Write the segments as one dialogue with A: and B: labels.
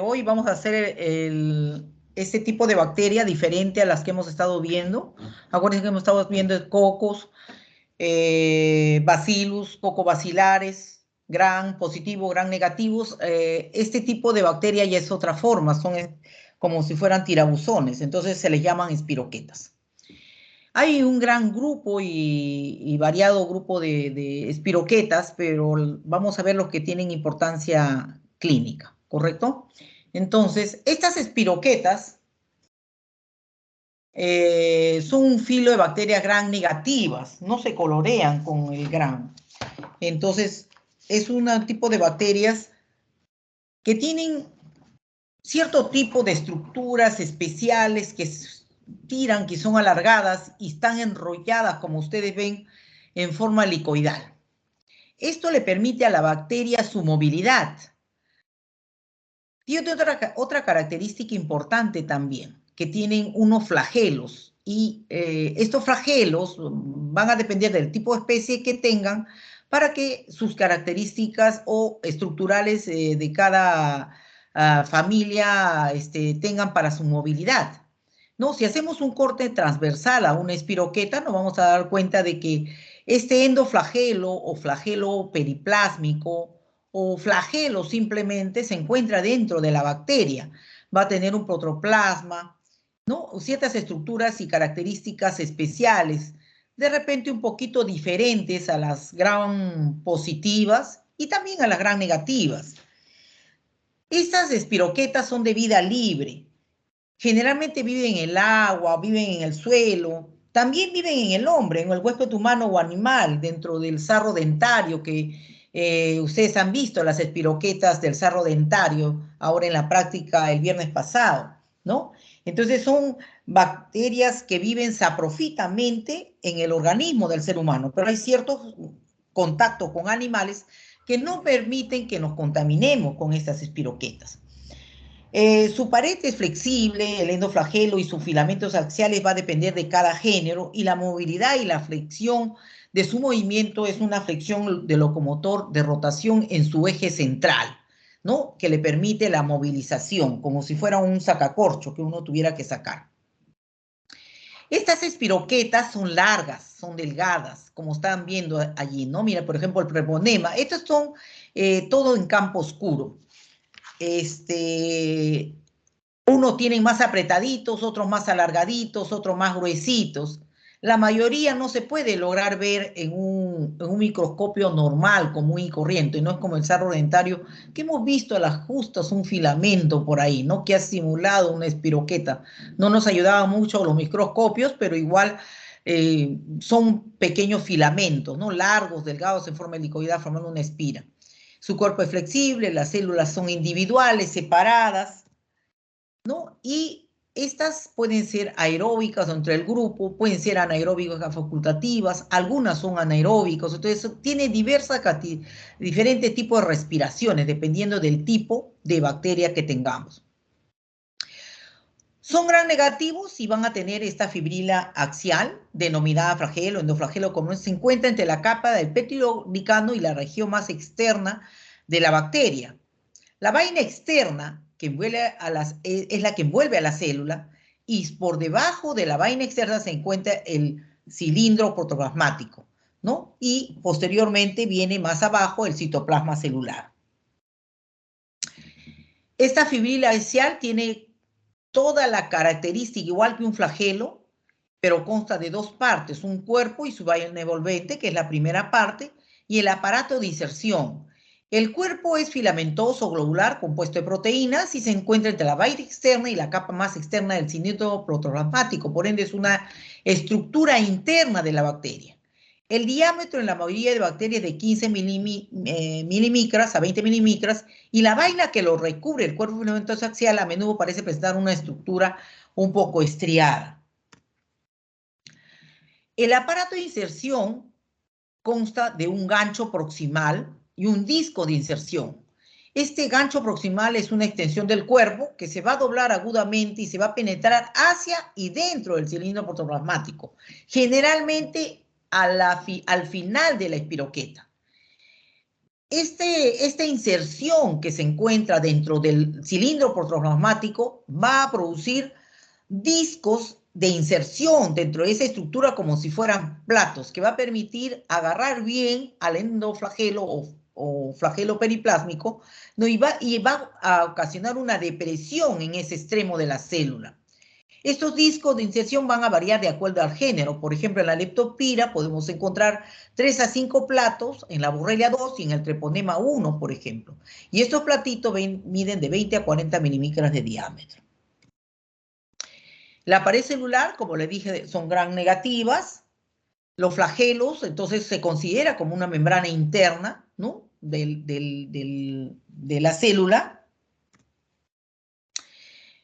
A: Hoy vamos a hacer este tipo de bacteria diferente a las que hemos estado viendo. Acuérdense que hemos estado viendo cocos, bacillus, cocobacilares, gram positivo, gram negativos. Este tipo de bacteria ya es otra forma, son como si fueran tirabuzones, entonces se les llaman espiroquetas. Hay un gran grupo y variado grupo de espiroquetas, pero vamos a ver los que tienen importancia clínica, ¿correcto? Entonces, estas espiroquetas son un filo de bacterias gram negativas, no se colorean con el gram. Entonces, es un tipo de bacterias que tienen cierto tipo de estructuras especiales que tiran, que son alargadas y están enrolladas, como ustedes ven, en forma helicoidal. Esto le permite a la bacteria su movilidad. Tiene otra característica importante también, que tienen unos flagelos. Y estos flagelos van a depender del tipo de especie que tengan para que sus características o estructurales de cada familia tengan para su movilidad. ¿No? Si hacemos un corte transversal a una espiroqueta, nos vamos a dar cuenta de que este endoflagelo o flagelo periplásmico o flagelo simplemente se encuentra dentro de la bacteria. Va a tener un protoplasma, ¿no? Ciertas estructuras y características especiales, de repente un poquito diferentes a las gram positivas y también a las gram negativas. Estas espiroquetas son de vida libre. Generalmente viven en el agua, viven en el suelo, también viven en el hombre, en el huésped humano o animal, dentro del sarro dentario que ustedes han visto, las espiroquetas del sarro dentario, ahora en la práctica el viernes pasado, ¿no? Entonces son bacterias que viven saprofitamente en el organismo del ser humano, pero hay ciertos contactos con animales que no permiten que nos contaminemos con estas espiroquetas. Su pared es flexible, el endoflagelo y sus filamentos axiales va a depender de cada género y la movilidad y la flexión de su movimiento es una flexión de locomotor de rotación en su eje central, ¿no? Que le permite la movilización, como si fuera un sacacorcho que uno tuviera que sacar. Estas espiroquetas son largas, son delgadas, como están viendo allí, ¿no? Mira, por ejemplo, el preponema. Estos son todo en campo oscuro. Unos tienen más apretaditos, otros más alargaditos, otros más gruesitos. La mayoría no se puede lograr ver en un microscopio normal, común y corriente, y no es como el sarro dentario, que hemos visto a las justas un filamento por ahí, ¿no? Que ha simulado una espiroqueta. No nos ayudaba mucho los microscopios, pero igual son pequeños filamentos, ¿no? Largos, delgados, en forma helicoidal, formando una espira. Su cuerpo es flexible, las células son individuales, separadas, ¿no? Y estas pueden ser aeróbicas dentro del grupo, pueden ser anaeróbicas facultativas, algunas son anaeróbicos, entonces tiene diferentes tipos de respiraciones dependiendo del tipo de bacteria que tengamos. Son gram negativos y van a tener esta fibrila axial, denominada flagelo, endoflagelo, como se encuentra entre la capa del peptidoglicano y la región más externa de la bacteria. La vaina externa que es la que envuelve a la célula y por debajo de la vaina externa se encuentra el cilindro protoplasmático, ¿no? Y posteriormente viene más abajo el citoplasma celular. Esta fibrila axial tiene toda la característica igual que un flagelo, pero consta de dos partes, un cuerpo y su vaina envolvente, que es la primera parte, y el aparato de inserción. El cuerpo es filamentoso globular compuesto de proteínas y se encuentra entre la vaina externa y la capa más externa del cilindro protoplasmático, por ende es una estructura interna de la bacteria. El diámetro en la mayoría de bacterias es de 15 milimicras a 20 milimicras y la vaina que lo recubre, el cuerpo filamentoso axial, a menudo parece presentar una estructura un poco estriada. El aparato de inserción consta de un gancho proximal y un disco de inserción. Este gancho proximal es una extensión del cuerpo que se va a doblar agudamente y se va a penetrar hacia y dentro del cilindro protoplasmático, generalmente al final de la espiroqueta. esta inserción que se encuentra dentro del cilindro protoplasmático va a producir discos de inserción dentro de esa estructura como si fueran platos, que va a permitir agarrar bien al endoflagelo o flagelo periplásmico, ¿no? y va a ocasionar una depresión en ese extremo de la célula. Estos discos de inserción van a variar de acuerdo al género. Por ejemplo, en la leptospira podemos encontrar 3 a 5 platos, en la Borrelia 2 y en el treponema 1, por ejemplo. Y estos platitos miden de 20 a 40 milímetros de diámetro. La pared celular, como les dije, son gram negativas. Los flagelos, entonces, se considera como una membrana interna, ¿no? de la célula.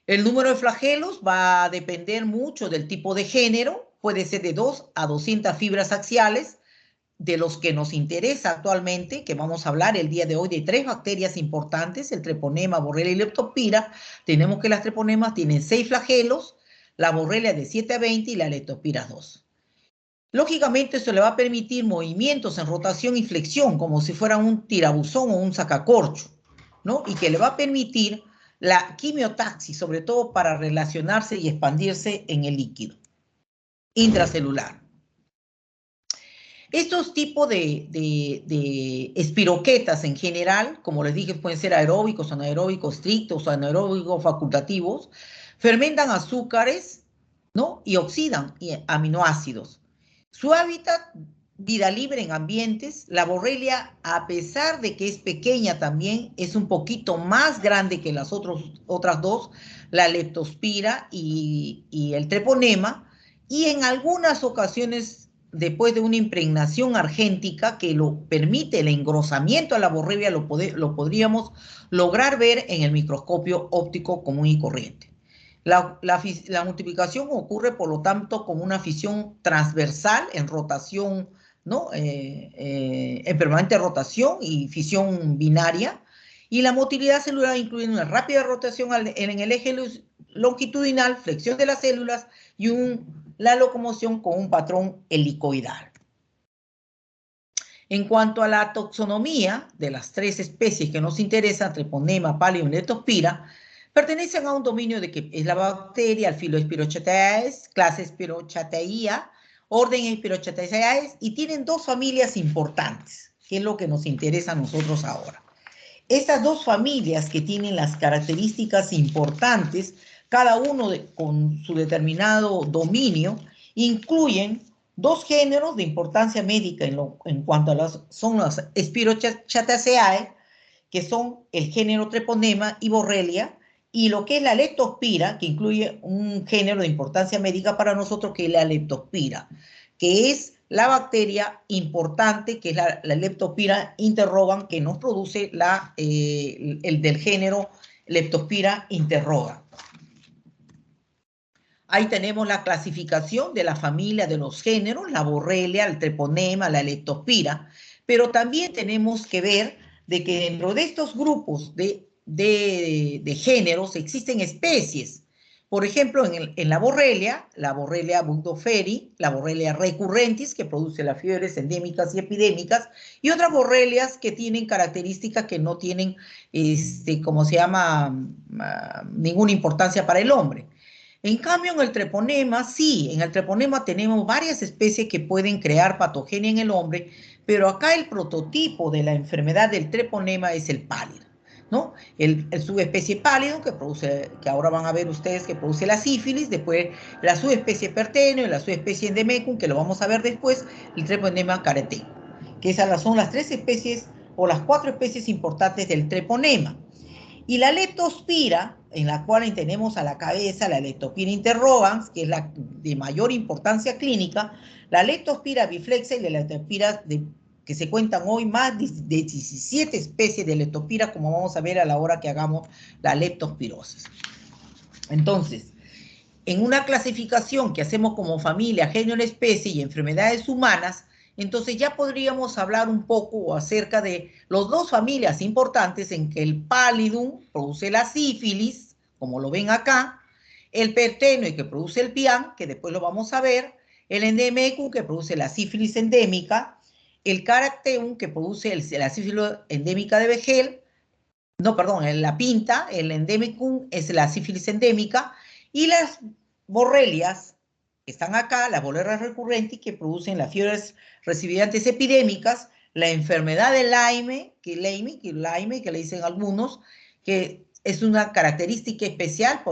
A: El número de flagelos va a depender mucho del tipo de género, puede ser de 2 a 200 fibras axiales, de los que nos interesa actualmente, que vamos a hablar el día de hoy de 3 bacterias importantes, el treponema, borrelia y leptospira. Tenemos que las treponemas tienen 6 flagelos, la borrelia de 7 a 20 y la leptospira 2. Lógicamente, esto le va a permitir movimientos en rotación y flexión, como si fuera un tirabuzón o un sacacorcho, ¿no? Y que le va a permitir la quimiotaxis, sobre todo para relacionarse y expandirse en el líquido intracelular. Estos tipos de espiroquetas en general, como les dije, pueden ser aeróbicos, anaeróbicos estrictos, anaeróbicos facultativos, fermentan azúcares, ¿no? Y oxidan aminoácidos. Su hábitat, vida libre en ambientes. La borrelia, a pesar de que es pequeña también, es un poquito más grande que las otras dos, la leptospira y el treponema, y en algunas ocasiones, después de una impregnación argéntica que lo permite el engrosamiento a la borrelia, lo podríamos lograr ver en el microscopio óptico común y corriente. La multiplicación ocurre, por lo tanto, con una fisión transversal en rotación, ¿no? En permanente rotación y fisión binaria. Y la motilidad celular incluye una rápida rotación en el eje longitudinal, flexión de las células y la locomoción con un patrón helicoidal. En cuanto a la taxonomía de las 3 especies que nos interesan, treponema, pallium y leptospira, pertenecen a un dominio de que es la bacteria, el filo Spirochateae, clase Spirochatea, orden Spirochateae, y tienen 2 familias importantes, que es lo que nos interesa a nosotros ahora. Estas 2 familias que tienen las características importantes, cada uno con su determinado dominio, incluyen 2 géneros de importancia médica en cuanto a son las Spirochateaceae, que son el género treponema y borrelia, y lo que es la leptospira, que incluye un género de importancia médica para nosotros, que es la leptospira, que es la bacteria importante, que es la Leptospira interrogans, que nos produce el del género Leptospira interrogans. Ahí tenemos la clasificación de la familia de los géneros, la borrelia, el treponema, la leptospira, pero también tenemos que ver de que dentro de estos grupos de géneros existen especies. Por ejemplo, en la borrelia Bucdoferi, la borrelia recurrentis, que produce las fiebres endémicas y epidémicas, y otras borrelias que tienen características que no tienen, como se llama, ninguna importancia para el hombre. En cambio, en el treponema, sí, en el treponema tenemos varias especies que pueden crear patogenia en el hombre, pero acá el prototipo de la enfermedad del treponema es el pálido, ¿no? El subespecie pálido que ahora van a ver ustedes que produce la sífilis, después la subespecie perteneo y la subespecie endemecum, que lo vamos a ver después, el treponema caretenco, que esas son las 3 especies o las 4 especies importantes del treponema. Y la leptospira, en la cual tenemos a la cabeza la Leptospira interrogans, que es la de mayor importancia clínica, la Leptospira biflexa y la Leptospira que se cuentan hoy más de 17 especies de Leptospira, como vamos a ver a la hora que hagamos la leptospirosis. Entonces, en una clasificación que hacemos como familia, género, especie y enfermedades humanas, entonces ya podríamos hablar un poco acerca de las 2 familias importantes en que el pallidum produce la sífilis, como lo ven acá, el perteneo que produce el pian, que después lo vamos a ver, el endemecum que produce la sífilis endémica, el Caracteum, que produce la sífilis endémica de Vejel, no, perdón, la pinta, el endemicum es la sífilis endémica, y las borrelias, que están acá, las borrelias recurrentes, que producen las fiebres recipientes epidémicas, la enfermedad de Lyme, que le dicen algunos, que es una característica especial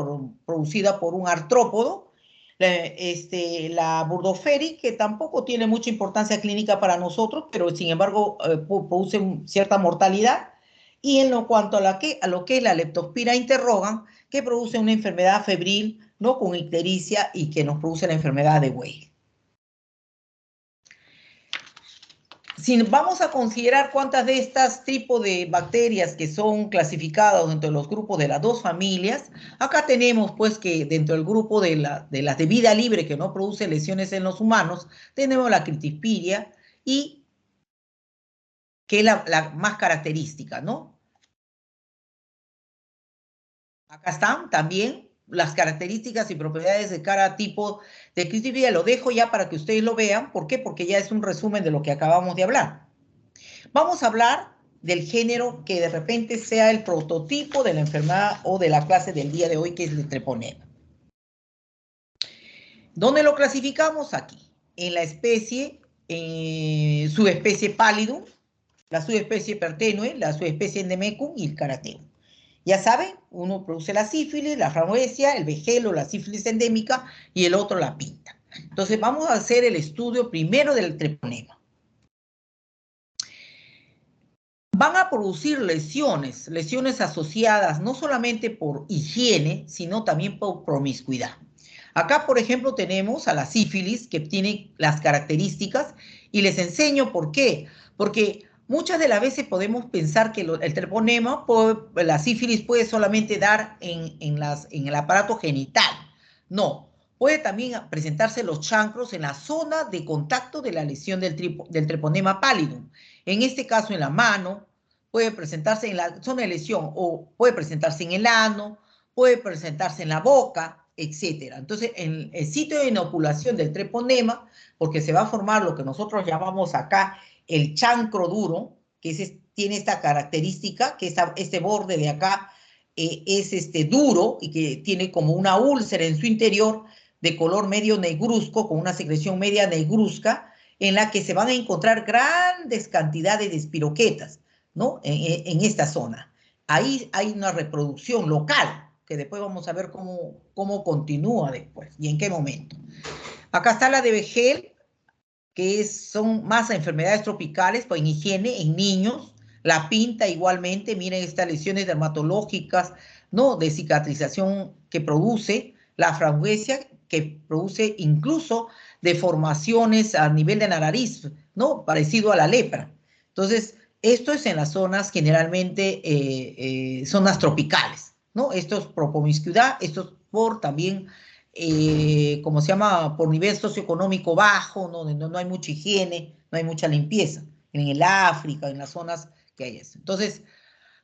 A: producida por un artrópodo, la Burgdorferi, que tampoco tiene mucha importancia clínica para nosotros, pero sin embargo produce cierta mortalidad, y en cuanto a lo que es la Leptospira interrogan, que produce una enfermedad febril, ¿no? Con ictericia y que nos produce la enfermedad de Weil. Si vamos a considerar cuántas de estas tipos de bacterias que son clasificadas dentro de los grupos de las dos familias, acá tenemos pues que dentro del grupo de las de vida libre que no produce lesiones en los humanos, tenemos la Cryptispiria, y que es la más característica, ¿no? Acá están también las características y propiedades de cada tipo de Cryptispiria. Lo dejo ya para que ustedes lo vean. ¿Por qué? Porque ya es un resumen de lo que acabamos de hablar. Vamos a hablar del género que de repente sea el prototipo de la enfermedad o de la clase del día de hoy, que es el treponema. ¿Dónde lo clasificamos? Aquí, en la especie, subespecie pallidum, la subespecie pertenue, la subespecie endemicum y el carateum. Ya saben, uno produce la sífilis, la ranoesia, el vejelo, la sífilis endémica, y el otro la pinta. Entonces vamos a hacer el estudio primero del treponema. Van a producir lesiones asociadas no solamente por higiene, sino también por promiscuidad. Acá, por ejemplo, tenemos a la sífilis, que tiene las características, y les enseño por qué. Porque muchas de las veces podemos pensar que el treponema, la sífilis, puede solamente dar en el aparato genital. No, puede también presentarse los chancros en la zona de contacto de la lesión del treponema pallidum. En este caso, en la mano, puede presentarse en la zona de lesión, o puede presentarse en el ano, puede presentarse en la boca, etc. Entonces, en el sitio de inoculación del treponema, porque se va a formar lo que nosotros llamamos acá el chancro duro, que tiene esta característica, que este borde de acá es duro y que tiene como una úlcera en su interior de color medio negruzco, con una secreción media negruzca, en la que se van a encontrar grandes cantidades de espiroquetas, ¿no? En esta zona. Ahí hay una reproducción local, que después vamos a ver cómo continúa después y en qué momento. Acá está la de Vejel, que son más enfermedades tropicales, pues en higiene, en niños. La pinta igualmente, miren estas lesiones dermatológicas, ¿no? De cicatrización que produce. La franguesia, que produce incluso deformaciones a nivel de la nariz, ¿no? Parecido a la lepra. Entonces, esto es en las zonas generalmente, zonas tropicales, ¿no? Esto es por promiscuidad, esto es por también como se llama, por nivel socioeconómico bajo, donde no hay mucha higiene, no hay mucha limpieza, en el África, en las zonas que hay eso. Entonces,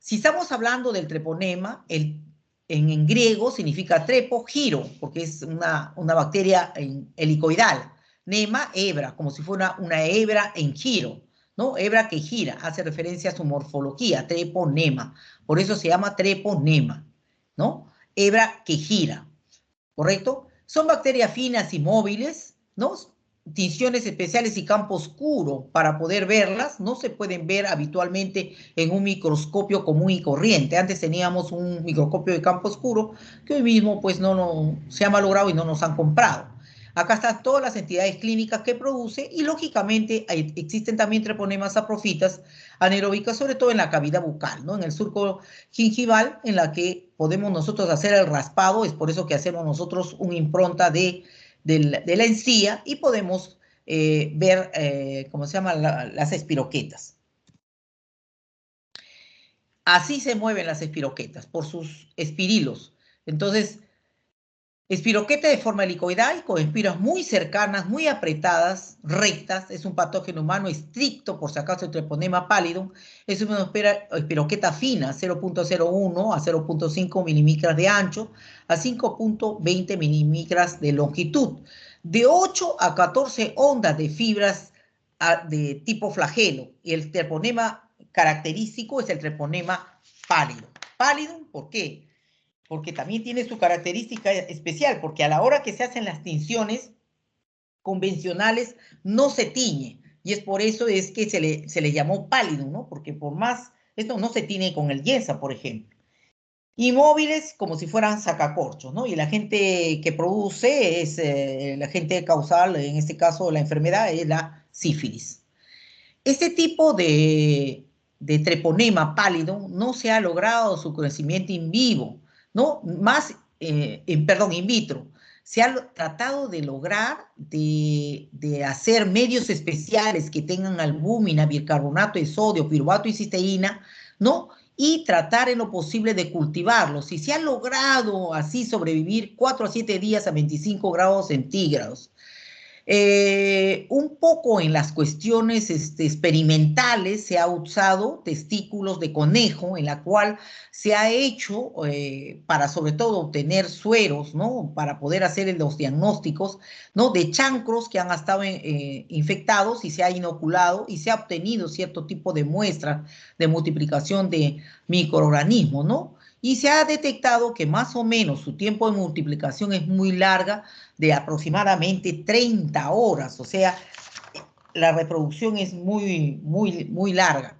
A: si estamos hablando del treponema, en griego significa trepo, giro, porque es una bacteria helicoidal. Nema, hebra, como si fuera una hebra en giro, ¿no? Hebra que gira, hace referencia a su morfología, treponema. Por eso se llama treponema, ¿no? Hebra que gira. ¿Correcto? Son bacterias finas y móviles, ¿no? Tinciones especiales y campo oscuro para poder verlas. No se pueden ver habitualmente en un microscopio común y corriente. Antes teníamos un microscopio de campo oscuro que hoy mismo pues no se ha malogrado y no nos han comprado. Acá están todas las entidades clínicas que produce, y lógicamente existen también treponemas saprofitas anaeróbicas, sobre todo en la cavidad bucal, ¿no? En el surco gingival, en la que podemos nosotros hacer el raspado. Es por eso que hacemos nosotros una impronta de la encía, y podemos ver, ¿cómo se llama?, las espiroquetas. Así se mueven las espiroquetas, por sus espirilos. Entonces, espiroqueta de forma helicoidal, con espiras muy cercanas, muy apretadas, rectas. Es un patógeno humano estricto, por si acaso, el treponema pallidum. Es una espiroqueta fina, 0.01 a 0.5 milímetros de ancho, a 5.20 milímetros de longitud, de 8 a 14 ondas de fibras de tipo flagelo. Y el treponema característico es el treponema pálido. Pálido, ¿por qué? Porque también tiene su característica especial, porque a la hora que se hacen las tinciones convencionales no se tiñe. Y es por eso es que se le llamó pálido, ¿no? Porque por más, esto no se tiñe con el Yensa, por ejemplo. Inmóviles como si fueran sacacorchos, ¿no? Y el agente que produce es el agente causal, en este caso la enfermedad, es la sífilis. Este tipo de treponema pálido no se ha logrado su crecimiento in vivo, ¿no? Más, perdón, in vitro. Se ha tratado de lograr de hacer medios especiales que tengan albúmina, bicarbonato de sodio, piruvato y cisteína, ¿no? Y tratar en lo posible de cultivarlos. Y se ha logrado así sobrevivir 4 a 7 días a 25 grados centígrados. Un poco en las cuestiones experimentales se ha usado testículos de conejo, en la cual se ha hecho para sobre todo obtener sueros, ¿no? Para poder hacer los diagnósticos, ¿no? De chancros que han estado infectados y se ha inoculado y se ha obtenido cierto tipo de muestras de multiplicación de microorganismos, ¿no? Y se ha detectado que más o menos su tiempo de multiplicación es muy larga, de aproximadamente 30 horas, o sea, la reproducción es muy larga.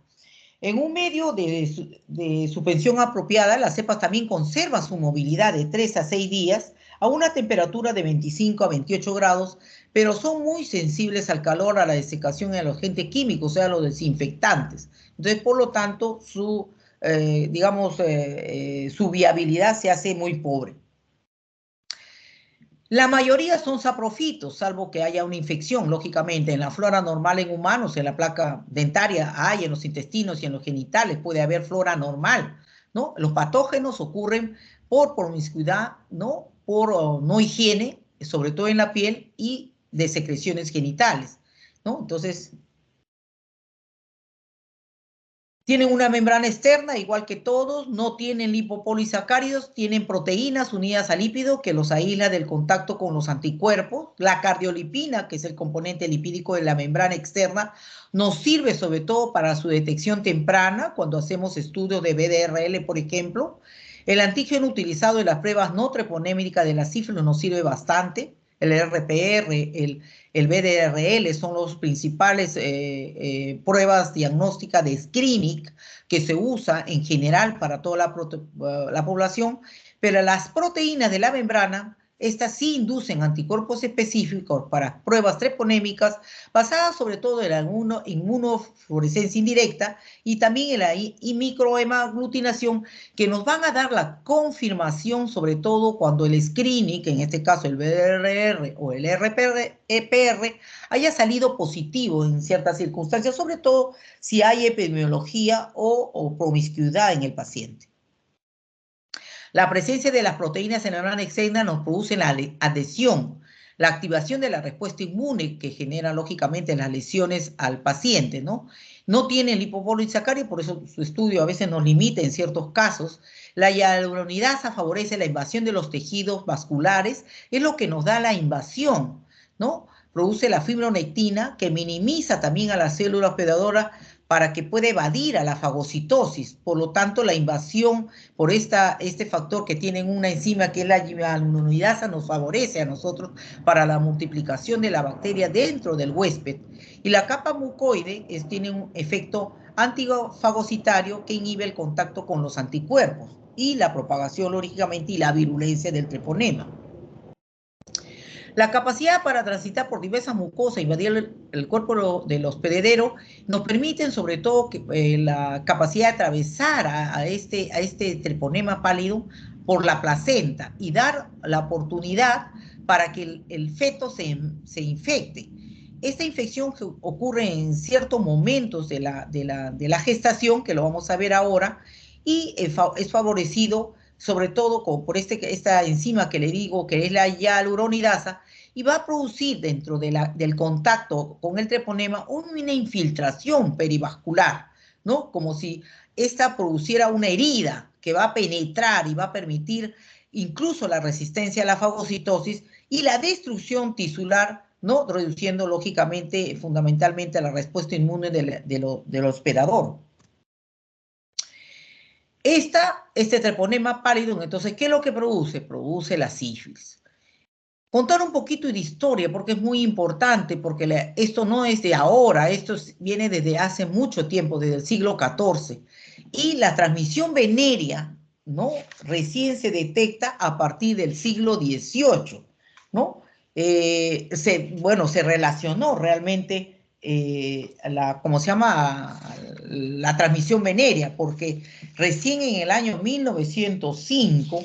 A: En un medio de suspensión apropiada, las cepas también conservan su movilidad de 3 a 6 días a una temperatura de 25 a 28 grados, pero son muy sensibles al calor, a la desecación y a los agentes químicos, o sea, a los desinfectantes. Entonces, por lo tanto, su viabilidad se hace muy pobre. La mayoría son saprofitos, salvo que haya una infección, lógicamente. En la flora normal en humanos, en la placa dentaria hay, en los intestinos y en los genitales puede haber flora normal, ¿no? Los patógenos ocurren por promiscuidad, ¿no? Por no higiene, sobre todo en la piel, y de secreciones genitales, ¿no? Entonces, tienen una membrana externa, igual que todos, no tienen lipopolisacáridos, tienen proteínas unidas al lípido que los aísla del contacto con los anticuerpos. La cardiolipina, que es el componente lipídico de la membrana externa, nos sirve sobre todo para su detección temprana, cuando hacemos estudios de BDRL, por ejemplo. El antígeno utilizado en las pruebas no treponémicas de la sífilis nos sirve bastante. El RPR, el BDRL son los principales pruebas diagnósticas de screening que se usa en general para toda la población, pero las proteínas de la membrana, estas sí inducen anticuerpos específicos para pruebas treponémicas basadas sobre todo en la inmunofluorescencia indirecta y también en la microhemaglutinación, que nos van a dar la confirmación, sobre todo cuando el screening, en este caso el BRR o el RPR, haya salido positivo en ciertas circunstancias, sobre todo si hay epidemiología o promiscuidad en el paciente. La presencia de las proteínas en la membrana externa nos produce la adhesión, la activación de la respuesta inmune que genera lógicamente las lesiones al paciente, ¿no? No tienen lipopolisacáridos, por eso su estudio a veces nos limita en ciertos casos. La hialuronidasa favorece la invasión de los tejidos vasculares, es lo que nos da la invasión, ¿no? Produce la fibronectina, que minimiza también a las células hospedadoras para que pueda evadir a la fagocitosis. Por lo tanto, la invasión por este factor que tienen una enzima que es la hialuronidasa nos favorece a nosotros para la multiplicación de la bacteria dentro del huésped. Y la capa mucoide tiene un efecto antifagocitario que inhibe el contacto con los anticuerpos y la propagación, lógicamente, y la virulencia del treponema. La capacidad para transitar por diversas mucosas e invadir el cuerpo del hospedero nos permiten sobre todo la capacidad de atravesar a este treponema pálido por la placenta y dar la oportunidad para que el feto se infecte. Esta infección que ocurre en ciertos momentos de la gestación, que lo vamos a ver ahora, y es favorecido sobre todo por esta enzima que le digo, que es la hialuronidasa, y va a producir dentro del contacto con el treponema una infiltración perivascular, ¿no? Como si esta produciera una herida que va a penetrar y va a permitir incluso la resistencia a la fagocitosis y la destrucción tisular ¿no? Reduciendo lógicamente, fundamentalmente, la respuesta inmune del hospedador. Este treponema pálido, entonces, ¿qué es lo que produce? Produce la sífilis. Contar un poquito de historia, porque es muy importante, porque esto no es de ahora, esto viene desde hace mucho tiempo, desde el siglo XIV. Y la transmisión venérea, ¿no? Recién se detecta a partir del siglo XVIII, ¿no? Se relacionó realmente ¿cómo se llama? La transmisión venérea, porque recién en el año 1905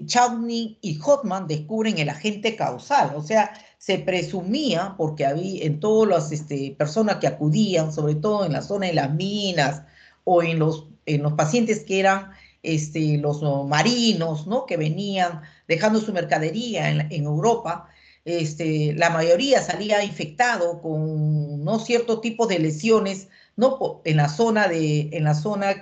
A: Chauny y Hotman descubren el agente causal, o sea, se presumía, porque había en todas las personas que acudían, sobre todo en la zona de las minas o en los pacientes que eran los marinos, ¿no? Que venían dejando su mercadería en Europa, la mayoría salía infectado con no cierto tipo de lesiones, no en la zona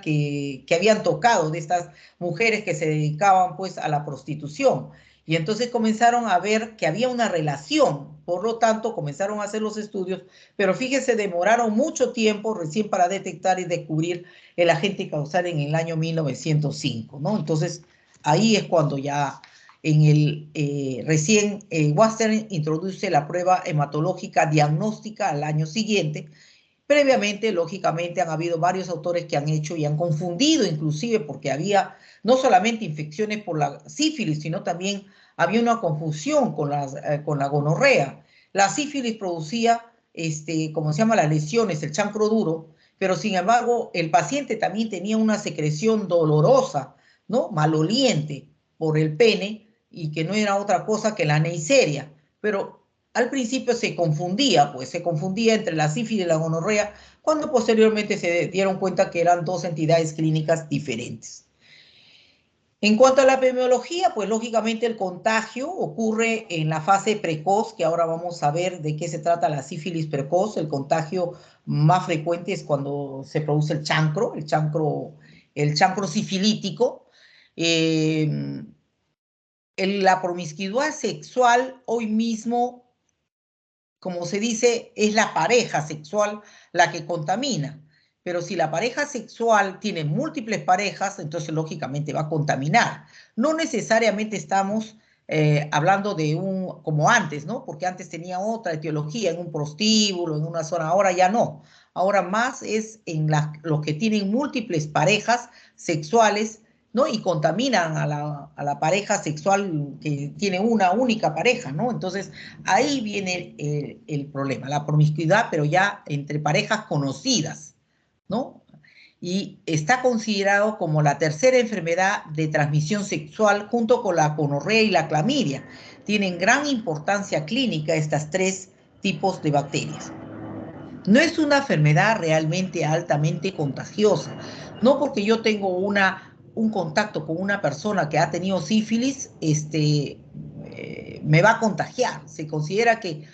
A: que habían tocado de estas mujeres que se dedicaban pues a la prostitución. Y entonces comenzaron a ver que había una relación, por lo tanto comenzaron a hacer los estudios, pero fíjense, demoraron mucho tiempo recién para detectar y descubrir el agente causal en el año 1905, ¿no? Entonces ahí es cuando ya recién Watson introduce la prueba hematológica diagnóstica al año siguiente. Previamente, lógicamente, han habido varios autores que han hecho y han confundido, inclusive, porque había no solamente infecciones por la sífilis, sino también había una confusión con la gonorrea. La sífilis producía, como se llama, las lesiones, el chancro duro, pero sin embargo, el paciente también tenía una secreción dolorosa, ¿no? Maloliente por el pene y que no era otra cosa que la neisseria. Pero al principio se confundía entre la sífilis y la gonorrea, cuando posteriormente se dieron cuenta que eran dos entidades clínicas diferentes. En cuanto a la epidemiología, pues lógicamente el contagio ocurre en la fase precoz, que ahora vamos a ver de qué se trata la sífilis precoz. El contagio más frecuente es cuando se produce el chancro sifilítico. La promiscuidad sexual hoy mismo, como se dice, es la pareja sexual la que contamina. Pero si la pareja sexual tiene múltiples parejas, entonces lógicamente va a contaminar. No necesariamente estamos hablando de como antes, ¿no? Porque antes tenía otra etiología, en un prostíbulo, en una zona, ahora ya no. Ahora más es en los que tienen múltiples parejas sexuales, ¿no? Y contaminan a la pareja sexual que tiene una única pareja, ¿no? Entonces, ahí viene el problema, la promiscuidad, pero ya entre parejas conocidas, ¿no? Y está considerado como la tercera enfermedad de transmisión sexual junto con la gonorrea y la clamidia. Tienen gran importancia clínica estas tres tipos de bacterias. No es una enfermedad realmente altamente contagiosa, no porque yo tengo un contacto con una persona que ha tenido sífilis, me va a contagiar. Se considera que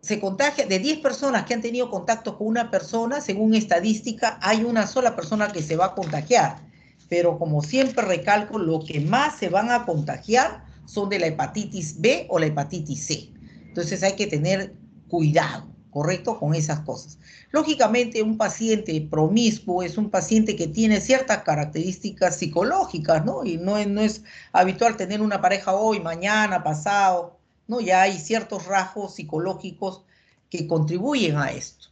A: se contagia de 10 personas que han tenido contacto con una persona, según estadística, hay una sola persona que se va a contagiar. Pero como siempre recalco, lo que más se van a contagiar son de la hepatitis B o la hepatitis C. Entonces hay que tener cuidado, ¿correcto? Con esas cosas. Lógicamente, un paciente promiscuo es un paciente que tiene ciertas características psicológicas, ¿no? Y no es habitual tener una pareja hoy, mañana, pasado, ¿no? Ya hay ciertos rasgos psicológicos que contribuyen a esto.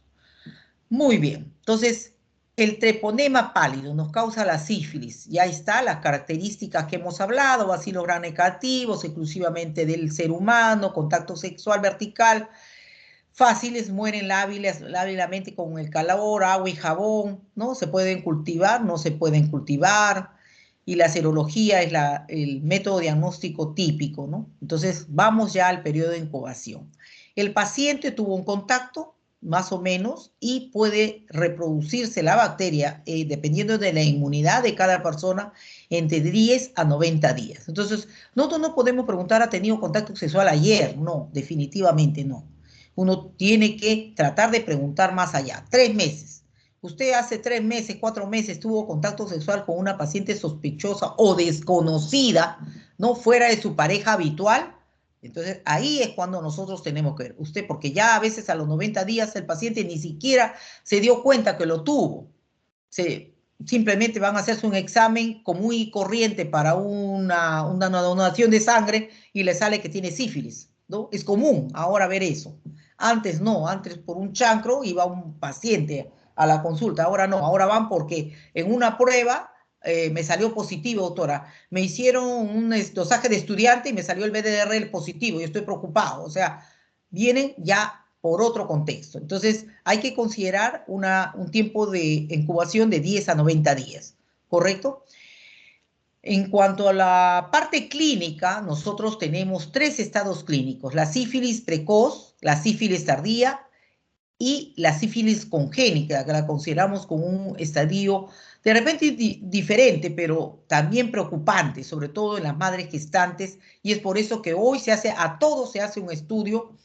A: Muy bien, entonces el treponema pálido nos causa la sífilis. Ya está las características que hemos hablado, bacilos gram negativos, exclusivamente del ser humano, contacto sexual vertical, fáciles, mueren lábilamente con el calor, agua y jabón, ¿no? Se pueden cultivar, no se pueden cultivar, y la serología es el método diagnóstico típico, ¿no? Entonces, vamos ya al periodo de incubación. El paciente tuvo un contacto, más o menos, y puede reproducirse la bacteria, dependiendo de la inmunidad de cada persona, entre 10 a 90 días. Entonces, nosotros no podemos preguntar, ¿ha tenido contacto sexual ayer? No, definitivamente no. Uno tiene que tratar de preguntar más allá. 3 meses. Usted hace 3 meses, 4 meses tuvo contacto sexual con una paciente sospechosa o desconocida, ¿no? Fuera de su pareja habitual. Entonces, ahí es cuando nosotros tenemos que ver. Usted, porque ya a veces a los 90 días el paciente ni siquiera se dio cuenta que lo tuvo. Simplemente van a hacerse un examen común y corriente para una donación de sangre y le sale que tiene sífilis, ¿no? Es común ahora ver eso. Antes no, antes por un chancro iba un paciente a la consulta, ahora no, ahora van porque en una prueba me salió positivo, doctora. Me hicieron un dosaje de estudiante y me salió el BDR positivo y estoy preocupado. O sea, vienen ya por otro contexto. Entonces, hay que considerar un tiempo de incubación de 10 a 90 días, ¿correcto? En cuanto a la parte clínica, nosotros tenemos 3 estados clínicos: la sífilis precoz, la sífilis tardía y la sífilis congénita, que la consideramos como un estadio de repente diferente, pero también preocupante, sobre todo en las madres gestantes, y es por eso que hoy a todos se hace un estudio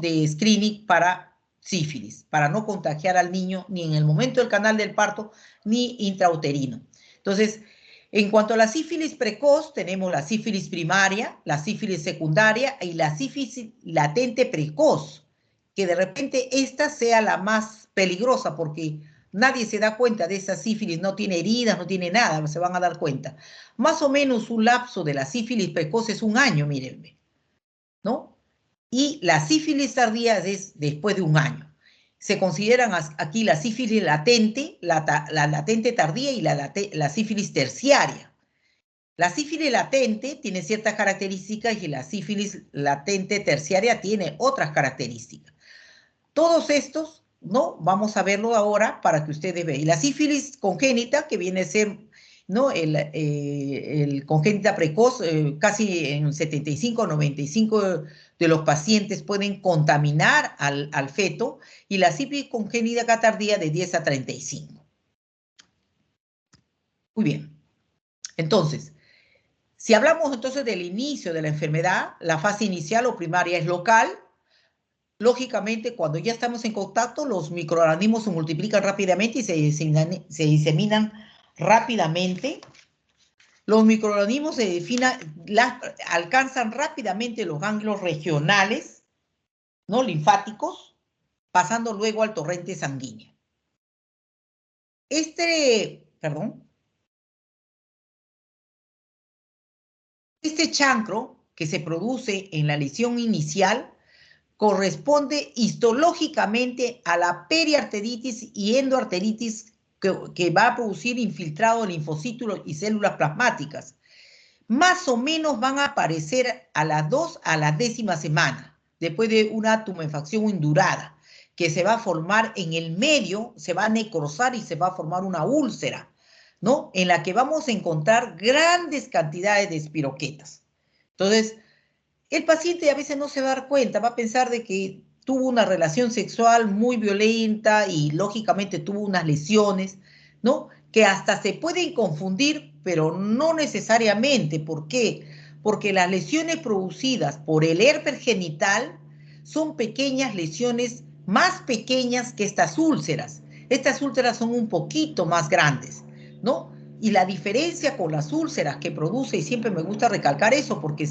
A: de screening para sífilis, para no contagiar al niño ni en el momento del canal del parto, ni intrauterino. Entonces, en cuanto a la sífilis precoz, tenemos la sífilis primaria, la sífilis secundaria y la sífilis latente precoz, que de repente esta sea la más peligrosa porque nadie se da cuenta de esa sífilis, no tiene heridas, no tiene nada, se van a dar cuenta. Más o menos un lapso de la sífilis precoz es 1 año, mírenme, ¿no? Y la sífilis tardía es después de 1 año. Se consideran aquí la sífilis latente, la latente tardía y la sífilis terciaria. La sífilis latente tiene ciertas características y la sífilis latente terciaria tiene otras características. Todos estos, ¿no? Vamos a verlo ahora para que ustedes vean. Y la sífilis congénita, que viene a ser, ¿no? El congénita precoz, casi en 75-95 de los pacientes pueden contaminar al feto, y la sífilis congénita tardía de 10 a 35. Muy bien. Entonces, si hablamos entonces del inicio de la enfermedad, la fase inicial o primaria es local. Lógicamente, cuando ya estamos en contacto, los microorganismos se multiplican rápidamente y se diseminan rápidamente. Los microorganismos alcanzan rápidamente los ganglios regionales, ¿no? Linfáticos, pasando luego al torrente sanguíneo. Este chancro que se produce en la lesión inicial corresponde histológicamente a la periarteritis y endoarteritis que va a producir infiltrado de linfocitos y células plasmáticas. Más o menos van a aparecer a las 2 a la 10ª semana, después de una tumefacción indurada, que se va a formar en el medio, se va a necrosar y se va a formar una úlcera, ¿no? En la que vamos a encontrar grandes cantidades de espiroquetas. Entonces, el paciente a veces no se va a dar cuenta, va a pensar de que tuvo una relación sexual muy violenta y lógicamente tuvo unas lesiones, ¿no? Que hasta se pueden confundir, pero no necesariamente. ¿Por qué? Porque las lesiones producidas por el herpes genital son pequeñas lesiones, más pequeñas que estas úlceras. Estas úlceras son un poquito más grandes, ¿no? Y la diferencia con las úlceras que produce, y siempre me gusta recalcar eso, porque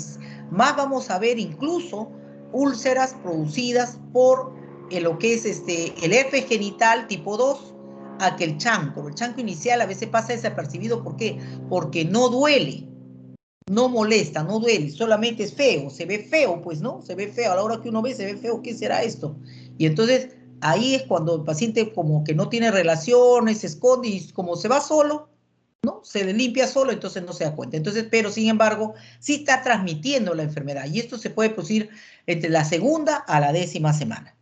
A: más vamos a ver incluso úlceras producidas por lo que es el herpes genital tipo 2 a que el chancro. El chancro inicial a veces pasa desapercibido. ¿Por qué? Porque no duele, no molesta, no duele, solamente es feo, se ve feo, pues, ¿no? Se ve feo, a la hora que uno ve, se ve feo, ¿qué será esto? Y entonces ahí es cuando el paciente como que no tiene relaciones, se esconde y como se va solo, ¿no? Se le limpia solo, entonces no se da cuenta. Entonces, pero sin embargo, sí está transmitiendo la enfermedad y esto se puede producir entre la 2ª a la 10ª semana.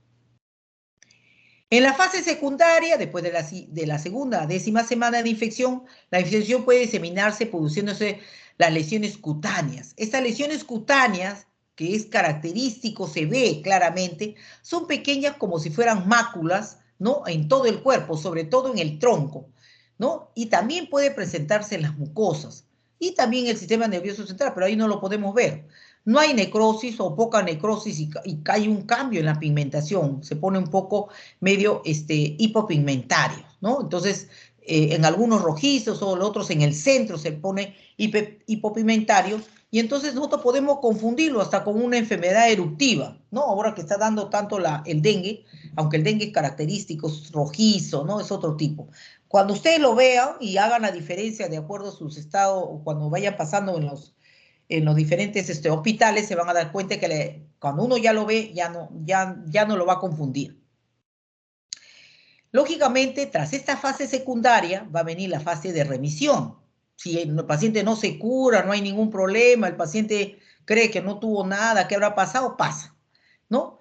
A: En la fase secundaria, después de la 2ª a 10ª semana de infección, la infección puede diseminarse produciéndose las lesiones cutáneas. Estas lesiones cutáneas, que es característico, se ve claramente, son pequeñas como si fueran máculas, ¿no? En todo el cuerpo, sobre todo en el tronco, ¿no? Y también puede presentarse en las mucosas y también el sistema nervioso central, pero ahí no lo podemos ver. No hay necrosis o poca necrosis y hay un cambio en la pigmentación, se pone un poco medio hipopigmentario, ¿no? Entonces, en algunos rojizos o en otros en el centro se pone hipopigmentario y entonces nosotros podemos confundirlo hasta con una enfermedad eruptiva, ¿no? Ahora que está dando tanto el dengue, aunque el dengue es característico, es rojizo, ¿no? Es otro tipo. Cuando ustedes lo vean y hagan la diferencia de acuerdo a sus estados, o cuando vayan pasando en los diferentes hospitales, se van a dar cuenta que cuando uno ya lo ve, ya no lo va a confundir. Lógicamente, tras esta fase secundaria va a venir la fase de remisión. Si el paciente no se cura, no hay ningún problema, el paciente cree que no tuvo nada, ¿qué habrá pasado? Pasa, ¿no?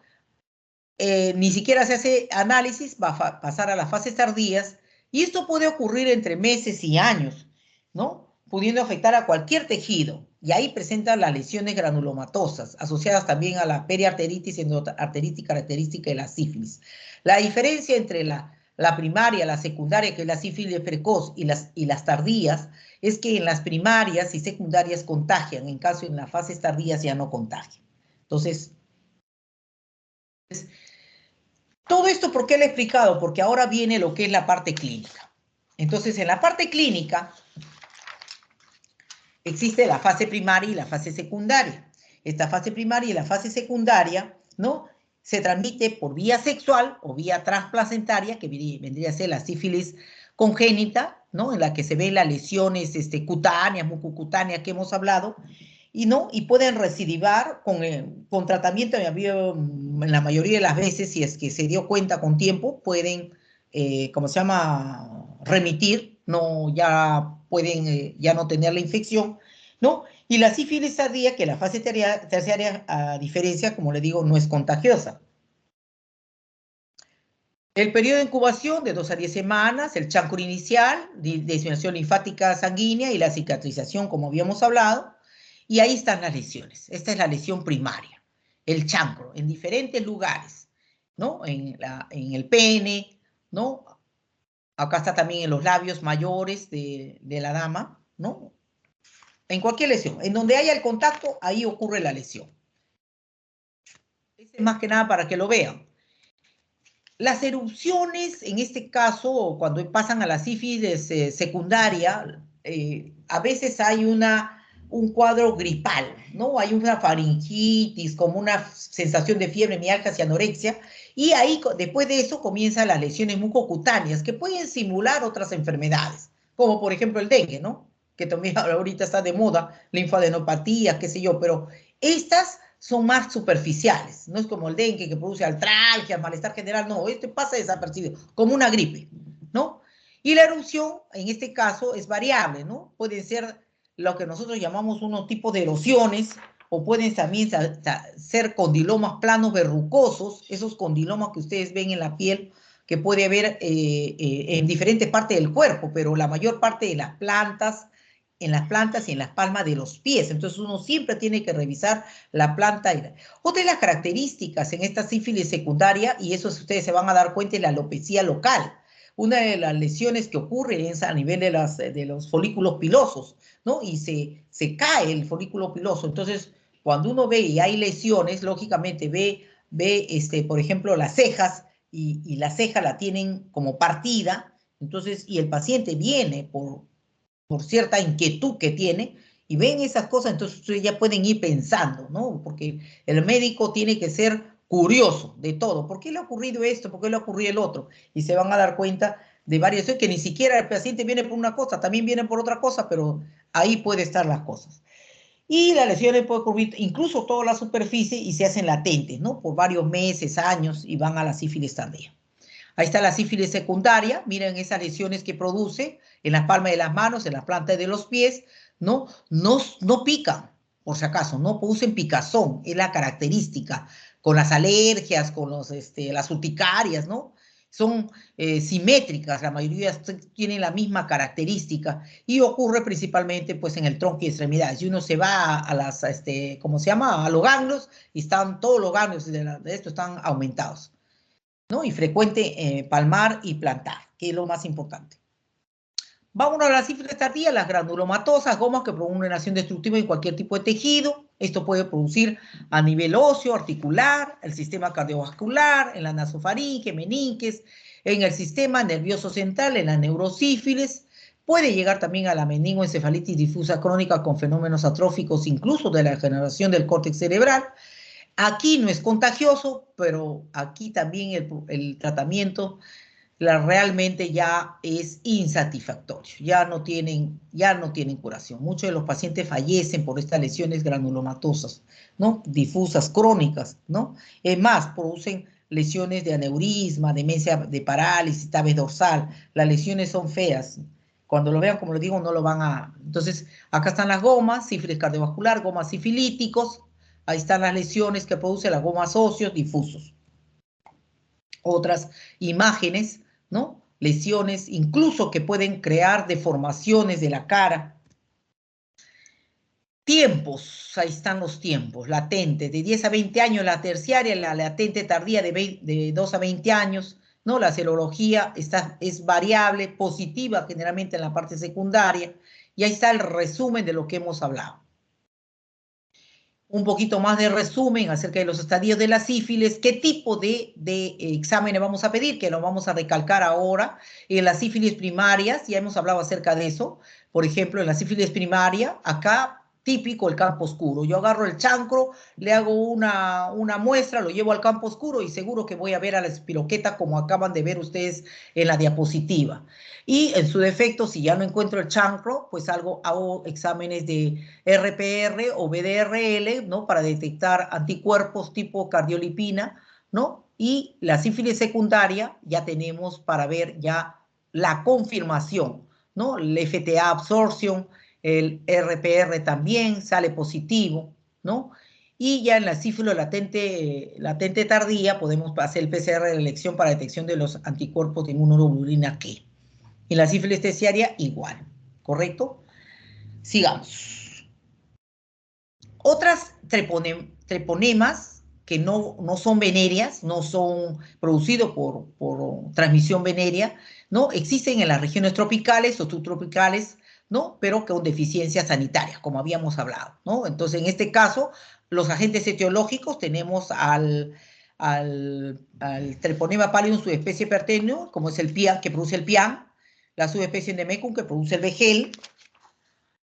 A: Ni siquiera se hace análisis, va a pasar a las fases tardías, y esto puede ocurrir entre meses y años, ¿no? Pudiendo afectar a cualquier tejido, y ahí presentan las lesiones granulomatosas, asociadas también a la periarteritis y endoarteritis característica de la sífilis. La diferencia entre la primaria, la secundaria, que es la sífilis precoz, y las tardías, es que en las primarias y secundarias contagian, en caso en las fases tardías ya no contagian. Entonces, todo esto, ¿por qué lo he explicado? Porque ahora viene lo que es la parte clínica. Entonces, en la parte clínica existe la fase primaria y la fase secundaria. Esta fase primaria y la fase secundaria, ¿no? Se transmite por vía sexual o vía transplacentaria, que vendría a ser la sífilis congénita, ¿no? En la que se ven las lesiones cutáneas, mucocutáneas que hemos hablado, y pueden recidivar con tratamiento, en la mayoría de las veces, si es que se dio cuenta con tiempo, pueden, ¿cómo se llama?, remitir, no, ya pueden ya no tener la infección, ¿no? Y la sífilis tardía, que la fase terciaria, a diferencia, como le digo, no es contagiosa. El periodo de incubación de 2 a 10 semanas, el chancro inicial, diseminación linfática sanguínea y la cicatrización, como habíamos hablado, y ahí están las lesiones. Esta es la lesión primaria, el chancro, en diferentes lugares, ¿no? En el pene, ¿no? Acá está también en los labios mayores de la dama, ¿no? En cualquier lesión, en donde haya el contacto, ahí ocurre la lesión. Es más que nada para que lo vean. Las erupciones, en este caso, cuando pasan a la sífilis secundaria, a veces hay un cuadro gripal, ¿no? Hay una faringitis, como una sensación de fiebre, mialgias y anorexia, y ahí, después de eso, comienzan las lesiones mucocutáneas, que pueden simular otras enfermedades, como por ejemplo el dengue, ¿no? Que también ahorita está de moda, linfadenopatía, qué sé yo, pero estas son más superficiales, no es como el dengue que produce artralgia, malestar general, no, esto pasa desapercibido, como una gripe, ¿no? Y la erupción, en este caso, es variable, ¿no? Pueden ser lo que nosotros llamamos unos tipos de erosiones, o pueden también ser condilomas planos verrucosos, esos condilomas que ustedes ven en la piel, que puede haber en diferentes partes del cuerpo, pero la mayor parte de las plantas, en las plantas y en las palmas de los pies. Entonces uno siempre tiene que revisar la planta. Otra de las características en esta sífilis secundaria, y eso ustedes se van a dar cuenta, es la alopecia local. Una de las lesiones que ocurre es a nivel de los folículos pilosos, ¿no? Y se cae el folículo piloso. Entonces, cuando uno ve y hay lesiones, lógicamente ve por ejemplo, las cejas, y la ceja la tienen como partida, entonces, y el paciente viene por cierta inquietud que tiene, y ven esas cosas, entonces ustedes ya pueden ir pensando, ¿no? Porque el médico tiene que ser curioso de todo. ¿Por qué le ha ocurrido esto? ¿Por qué le ha ocurrido el otro? Y se van a dar cuenta de varias cosas, que ni siquiera el paciente viene por una cosa, también viene por otra cosa, pero ahí puede estar las cosas. Y las lesiones pueden cubrir incluso toda la superficie y se hacen latentes, ¿no? Por varios meses, años, y van a la sífilis tardía. Ahí está la sífilis secundaria, miren esas lesiones que produce en las palmas de las manos, en las plantas de los pies, ¿no? No pican, por si acaso, no producen picazón, es la característica, con las alergias, con las urticarias, ¿no? Son simétricas, la mayoría tienen la misma característica, y ocurre principalmente pues en el tronco y extremidades. Y uno se va a las, ¿cómo se llama?, a los ganglios, y están todos los ganglios de esto están aumentados, ¿no? Y frecuente palmar y plantar, que es lo más importante. Vámonos a la sífilis tardía, las granulomatosas, gomas que promueven una acción destructiva en cualquier tipo de tejido. Esto puede producir a nivel óseo, articular, el sistema cardiovascular, en la nasofaringe, meninges, en el sistema nervioso central, en la neurosífilis, Puede llegar también a la meningoencefalitis difusa crónica con fenómenos atróficos, incluso de la degeneración del córtex cerebral. Aquí no es contagioso, pero aquí también el tratamiento realmente ya es insatisfactorio, ya no tienen curación. Muchos de los pacientes fallecen por estas lesiones granulomatosas, ¿no? Difusas, crónicas, ¿no? Es más, producen lesiones de aneurisma, demencia de parálisis, tabes dorsal. Las lesiones son feas. Cuando lo vean, como les digo, no lo van a... Entonces, acá están las gomas, sífilis cardiovascular, gomas sifilíticos. Ahí están las lesiones que producen las gomas óseos difusos. Otras imágenes, ¿no? Lesiones, incluso que pueden crear deformaciones de la cara. Tiempos, ahí están los tiempos, latente, de 10 a 20 años la terciaria, la latente tardía de 2 a 20 años, ¿no? La serología es variable, positiva generalmente en la parte secundaria, y ahí está el resumen de lo que hemos hablado. Un poquito más de resumen acerca de los estadios de la sífilis, qué tipo de exámenes vamos a pedir, que lo vamos a recalcar ahora. En las sífilis primarias, ya hemos hablado acerca de eso. Por ejemplo, en la sífilis primaria, acá típico el campo oscuro. Yo agarro el chancro, le hago una muestra, lo llevo al campo oscuro y seguro que voy a ver a la espiroqueta como acaban de ver ustedes en la diapositiva. Y en su defecto, si ya no encuentro el chancro, pues hago exámenes de RPR o BDRL, ¿no? Para detectar anticuerpos tipo cardiolipina, ¿no? Y la sífilis secundaria ya tenemos para ver ya la confirmación, ¿no? El FTA absorción, el RPR también sale positivo, ¿no? Y ya en la sífilis latente tardía podemos hacer el PCR de elección para detección de los anticuerpos de inmunoglobulina T. En la sífilis terciaria igual, ¿correcto? Sigamos. Otras treponemas que no son venéreas, no son producidos por transmisión venérea, ¿no? Existen en las regiones tropicales o subtropicales, ¿no? Pero con deficiencias sanitarias, como habíamos hablado, ¿no? Entonces, en este caso, los agentes etiológicos tenemos al treponema pallidum subespecie pertenue, como es el PIAN, que produce el PIAN, la subespecie endemecum, que produce el vegel,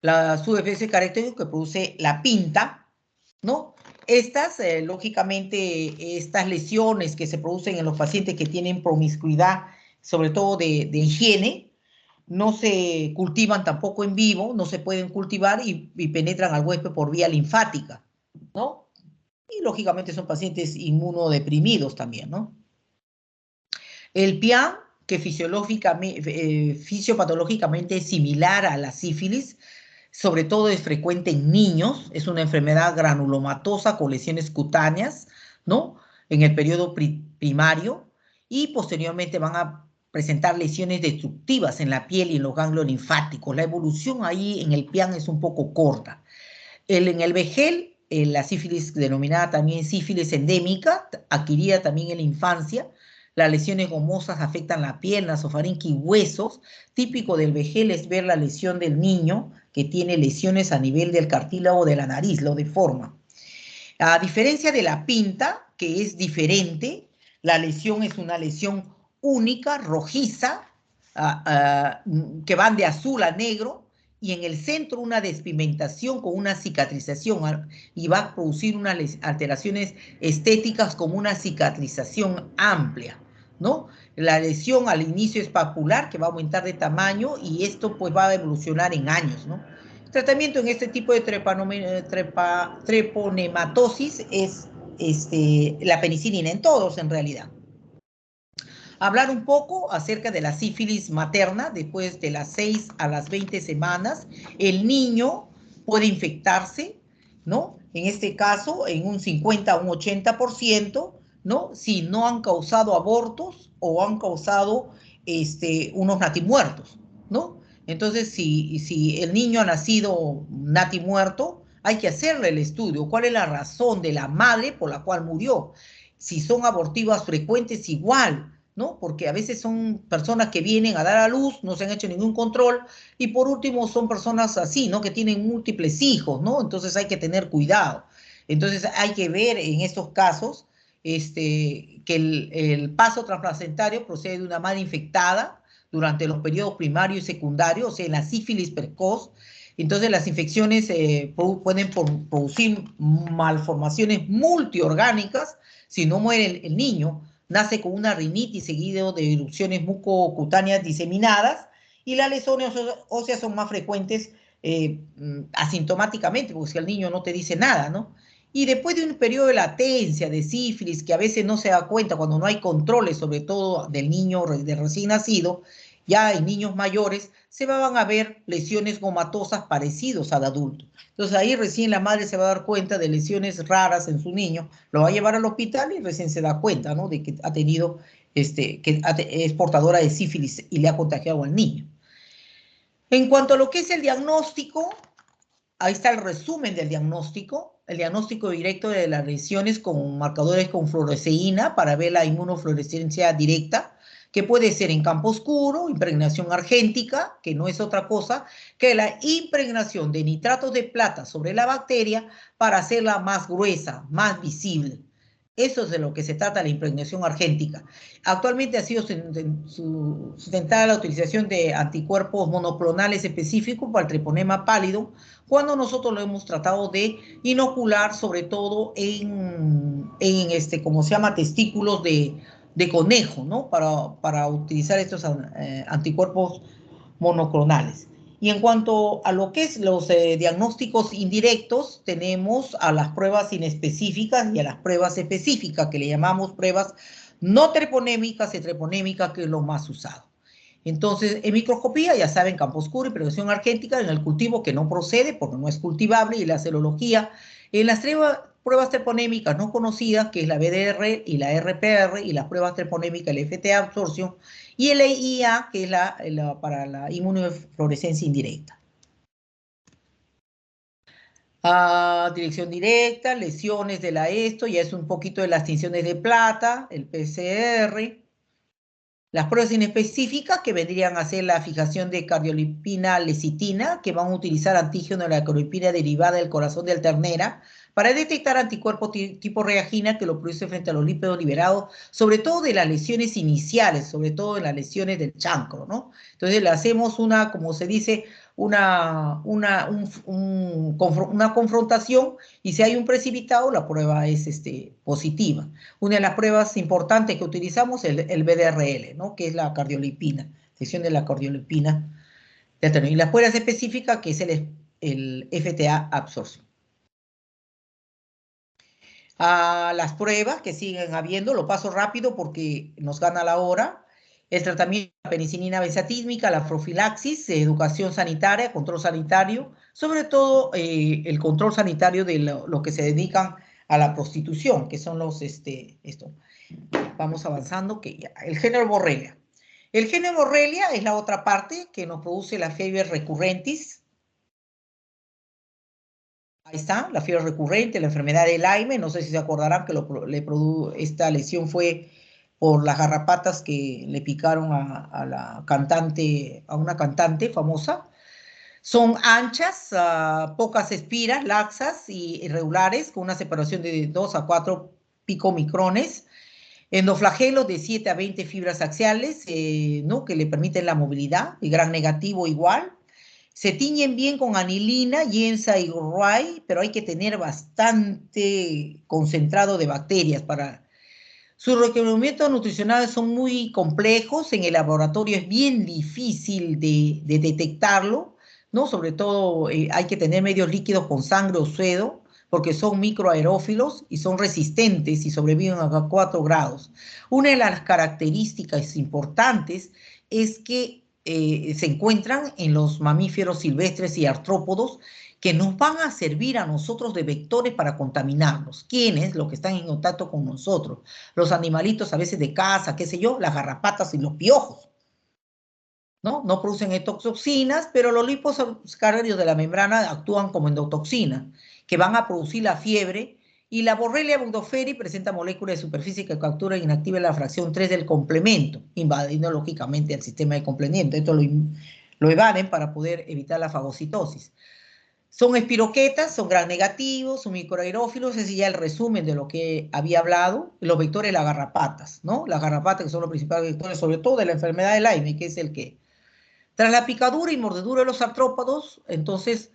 A: la subespecie característica que produce la pinta, ¿no? Estas, lógicamente, estas lesiones que se producen en los pacientes que tienen promiscuidad, sobre todo de higiene, no se cultivan tampoco en vivo, no se pueden cultivar y penetran al huésped por vía linfática, ¿no? Y lógicamente son pacientes inmunodeprimidos también, ¿no? El PIAN, que fisiopatológicamente es similar a la sífilis, sobre todo es frecuente en niños, es una enfermedad granulomatosa con lesiones cutáneas, ¿no? En el periodo primario y posteriormente van a presentar lesiones destructivas en la piel y en los ganglios linfáticos. La evolución ahí en el PIAN es un poco corta. En el vejel, la sífilis denominada también sífilis endémica, adquirida también en la infancia, las lesiones gomosas afectan la piel, nasofaringe y huesos. Típico del vejel es ver la lesión del niño que tiene lesiones a nivel del cartílago de la nariz, lo deforma. A diferencia de la pinta, que es diferente, la lesión es una lesión única, rojiza, que van de azul a negro, y en el centro una despigmentación con una cicatrización, y va a producir unas alteraciones estéticas como una cicatrización amplia, ¿no? La lesión al inicio es papular, que va a aumentar de tamaño, y esto pues va a evolucionar en años, ¿no? Tratamiento en este tipo de treponematosis es la penicilina en todos en realidad. Hablar un poco acerca de la sífilis materna después de las 6 a las 20 semanas. El niño puede infectarse, ¿no? En este caso, en un 50 a un 80%, ¿no? Si no han causado abortos o han causado unos natimuertos, ¿no? Entonces, si el niño ha nacido natimuerto, hay que hacerle el estudio. ¿Cuál es la razón de la madre por la cual murió? Si son abortivas frecuentes, igual, ¿no? Porque a veces son personas que vienen a dar a luz, no se han hecho ningún control, y por último son personas así, ¿no? Que tienen múltiples hijos, ¿no? Entonces hay que tener cuidado. Entonces hay que ver en estos casos que el paso transplacentario procede de una madre infectada, durante los periodos primario y secundario, o sea, en la sífilis precoz. Entonces las infecciones pueden producir malformaciones multiorgánicas. Si no muere el niño, nace con una rinitis seguido de erupciones mucocutáneas diseminadas, y las lesiones óseas son más frecuentes asintomáticamente, porque si el niño no te dice nada, ¿no? Y después de un periodo de latencia, de sífilis, que a veces no se da cuenta cuando no hay controles, sobre todo del niño de recién nacido, ya en niños mayores se van a ver lesiones gomatosas parecidos al adulto. Entonces ahí recién la madre se va a dar cuenta de lesiones raras en su niño, lo va a llevar al hospital y recién se da cuenta, ¿no?, de que ha tenido, que es portadora de sífilis y le ha contagiado al niño. En cuanto a lo que es el diagnóstico, ahí está el resumen del diagnóstico. El diagnóstico directo de las lesiones con marcadores con fluoresceína para ver la inmunofluorescencia directa, que puede ser en campo oscuro, impregnación argéntica, que no es otra cosa que la impregnación de nitratos de plata sobre la bacteria para hacerla más gruesa, más visible. Eso es de lo que se trata la impregnación argéntica. Actualmente ha sido sustentada la utilización de anticuerpos monoclonales específicos para el treponema pálido, cuando nosotros lo hemos tratado de inocular, sobre todo como se llama, testículos de conejo, ¿no? Para utilizar estos anticuerpos monoclonales. Y en cuanto a lo que es los diagnósticos indirectos, tenemos a las pruebas inespecíficas y a las pruebas específicas, que le llamamos pruebas no treponémicas y treponémicas, que es lo más usado. Entonces, en microscopía, ya saben, campo oscuro, impregnación argéntica, en el cultivo que no procede porque no es cultivable, y la serología. En las pruebas treponémicas no conocidas, que es la BDR y la RPR, y las pruebas treponémicas, el FTA absorción, y el EIA, que es para la inmunofluorescencia indirecta. Dirección directa, lesiones de esto, ya es un poquito de las tinciones de plata, el PCR. Las pruebas inespecíficas, que vendrían a ser la fijación de cardiolipina lecitina, que van a utilizar antígeno de la cardiolipina derivada del corazón de ternera para detectar anticuerpos tipo reagina, que lo produce frente a los lípidos liberados, sobre todo de las lesiones iniciales, sobre todo en las lesiones del chancro, ¿no? Entonces le hacemos como se dice, una confrontación, y si hay un precipitado, la prueba es positiva. Una de las pruebas importantes que utilizamos es el BDRL, ¿no?, que es la cardiolipina, sección de la cardiolipina. Y las pruebas específicas, que es el FTA absorción. Las pruebas que siguen habiendo, lo paso rápido porque nos gana la hora. El tratamiento de la penicilina benzatísmica, la profilaxis, educación sanitaria, control sanitario, sobre todo el control sanitario de lo que se dedican a la prostitución, que son los, vamos avanzando, el género Borrelia. El género Borrelia es la otra parte que nos produce la fiebre recurrentis. Ahí está, la fiebre recurrente, la enfermedad de Lyme. No sé si se acordarán que esta lesión fue por las garrapatas que le picaron a una cantante famosa. Son anchas, pocas espiras, laxas y irregulares, con una separación de 2 a 4 picomicrones. Endoflagelos de 7 a 20 fibras axiales, ¿no?, que le permiten la movilidad, y gran negativo igual. Se tiñen bien con anilina, yensa y ruay, pero hay que tener bastante concentrado de bacterias para... Sus requerimientos nutricionales son muy complejos, en el laboratorio es bien difícil de detectarlo, ¿no? Sobre todo hay que tener medios líquidos con sangre o suero, porque son microaerófilos y son resistentes y sobreviven a 4 grados. Una de las características importantes es que se encuentran en los mamíferos silvestres y artrópodos, que nos van a servir a nosotros de vectores para contaminarnos. ¿Quiénes? Los que están en contacto con nosotros. Los animalitos a veces de caza, qué sé yo, las garrapatas y los piojos, ¿no? No producen endotoxinas, pero los liposacáridos de la membrana actúan como endotoxinas, que van a producir la fiebre. Y la Borrelia burgdorferi presenta moléculas de superficie que capturan e inactivan la fracción 3 del complemento, invadiendo lógicamente el sistema de complemento. Esto lo evaden para poder evitar la fagocitosis. Son espiroquetas, son gram negativos, son microaerófilos, ese ya el resumen de lo que había hablado. Los vectores, las garrapatas, ¿no? Las garrapatas que son los principales vectores, sobre todo de la enfermedad de Lyme, que es el que. Tras la picadura y mordedura de los artrópodos, entonces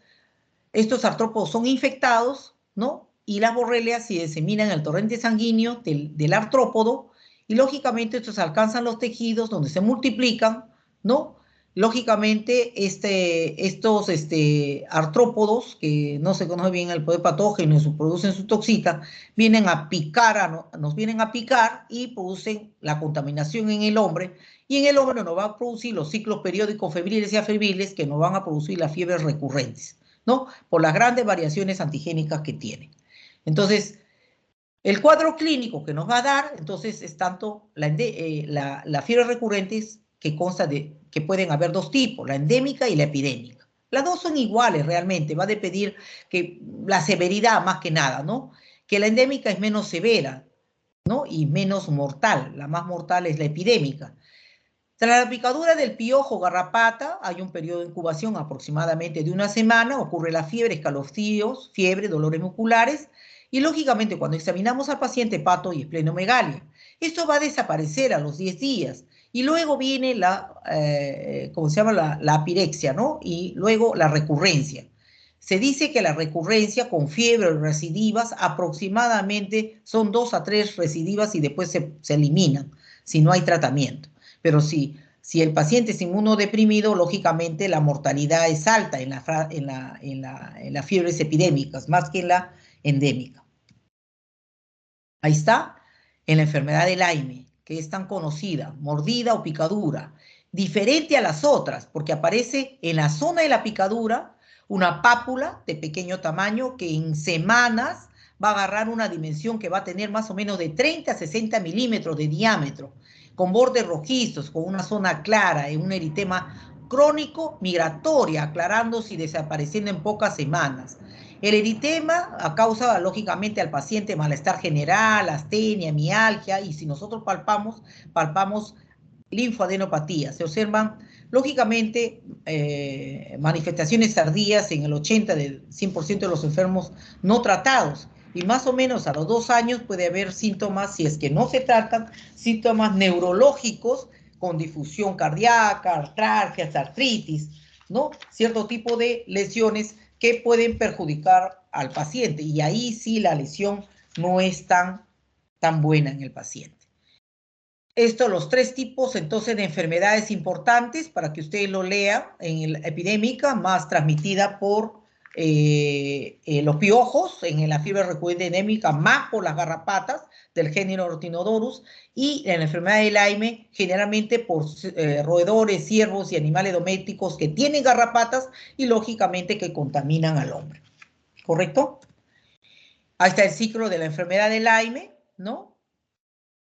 A: estos artrópodos son infectados, ¿no? Y las borrelias se diseminan en el torrente sanguíneo del artrópodo y lógicamente estos alcanzan los tejidos donde se multiplican, ¿no? Lógicamente estos artrópodos, que no se conoce bien el poder patógeno y producen su toxina, vienen a picar, nos vienen a picar y producen la contaminación en el hombre, y en el hombre nos va a producir los ciclos periódicos febriles y afebriles que nos van a producir las fiebres recurrentes, ¿no? Por las grandes variaciones antigénicas que tienen. Entonces, el cuadro clínico que nos va a dar, entonces, es tanto las fiebres recurrentes que consta de que pueden haber dos tipos, la endémica y la epidémica. Las dos son iguales realmente, va a depender que la severidad más que nada, ¿no? Que la endémica es menos severa, ¿no? Y menos mortal, la más mortal es la epidémica. Tras la picadura del piojo garrapata, hay un periodo de incubación aproximadamente de una semana, ocurre la fiebre, escalofríos, fiebre, dolores musculares, y lógicamente cuando examinamos al paciente hepato y esplenomegalia, esto va a desaparecer a los 10 días, y luego viene ¿cómo se llama? La apirexia, ¿no? Y luego la recurrencia. Se dice que la recurrencia con fiebre o recidivas aproximadamente son 2 a 3 recidivas y después se eliminan si no hay tratamiento. Pero si el paciente es inmunodeprimido, lógicamente la mortalidad es alta en las fiebres epidémicas, más que en la endémica. Ahí está, en la enfermedad de Lyme, que es tan conocida, mordida o picadura, diferente a las otras, porque aparece en la zona de la picadura una pápula de pequeño tamaño que en semanas va a agarrar una dimensión que va a tener más o menos de 30 a 60 milímetros de diámetro, con bordes rojizos, con una zona clara, en un eritema crónico migratoria, aclarándose y desapareciendo en pocas semanas. El eritema causa, lógicamente, al paciente malestar general, astenia, mialgia, y si nosotros palpamos linfoadenopatía. Se observan, lógicamente, manifestaciones tardías en el 80 del 100% de los enfermos no tratados. Y más o menos a los 2 años puede haber síntomas, si es que no se tratan, síntomas neurológicos con difusión cardíaca, artralgias, artritis, ¿no? Cierto tipo de lesiones que pueden perjudicar al paciente. Y ahí sí la lesión no es tan buena en el paciente. Esto, los 3 tipos entonces de enfermedades importantes para que ustedes lo lean en la epidémica, más transmitida por los piojos, en la fiebre recurrente endémica, más por las garrapatas del género Rhodinodorus, y en la enfermedad de Lyme, generalmente por roedores, ciervos y animales domésticos que tienen garrapatas y lógicamente que contaminan al hombre. ¿Correcto? Ahí está el ciclo de la enfermedad de Lyme, ¿no?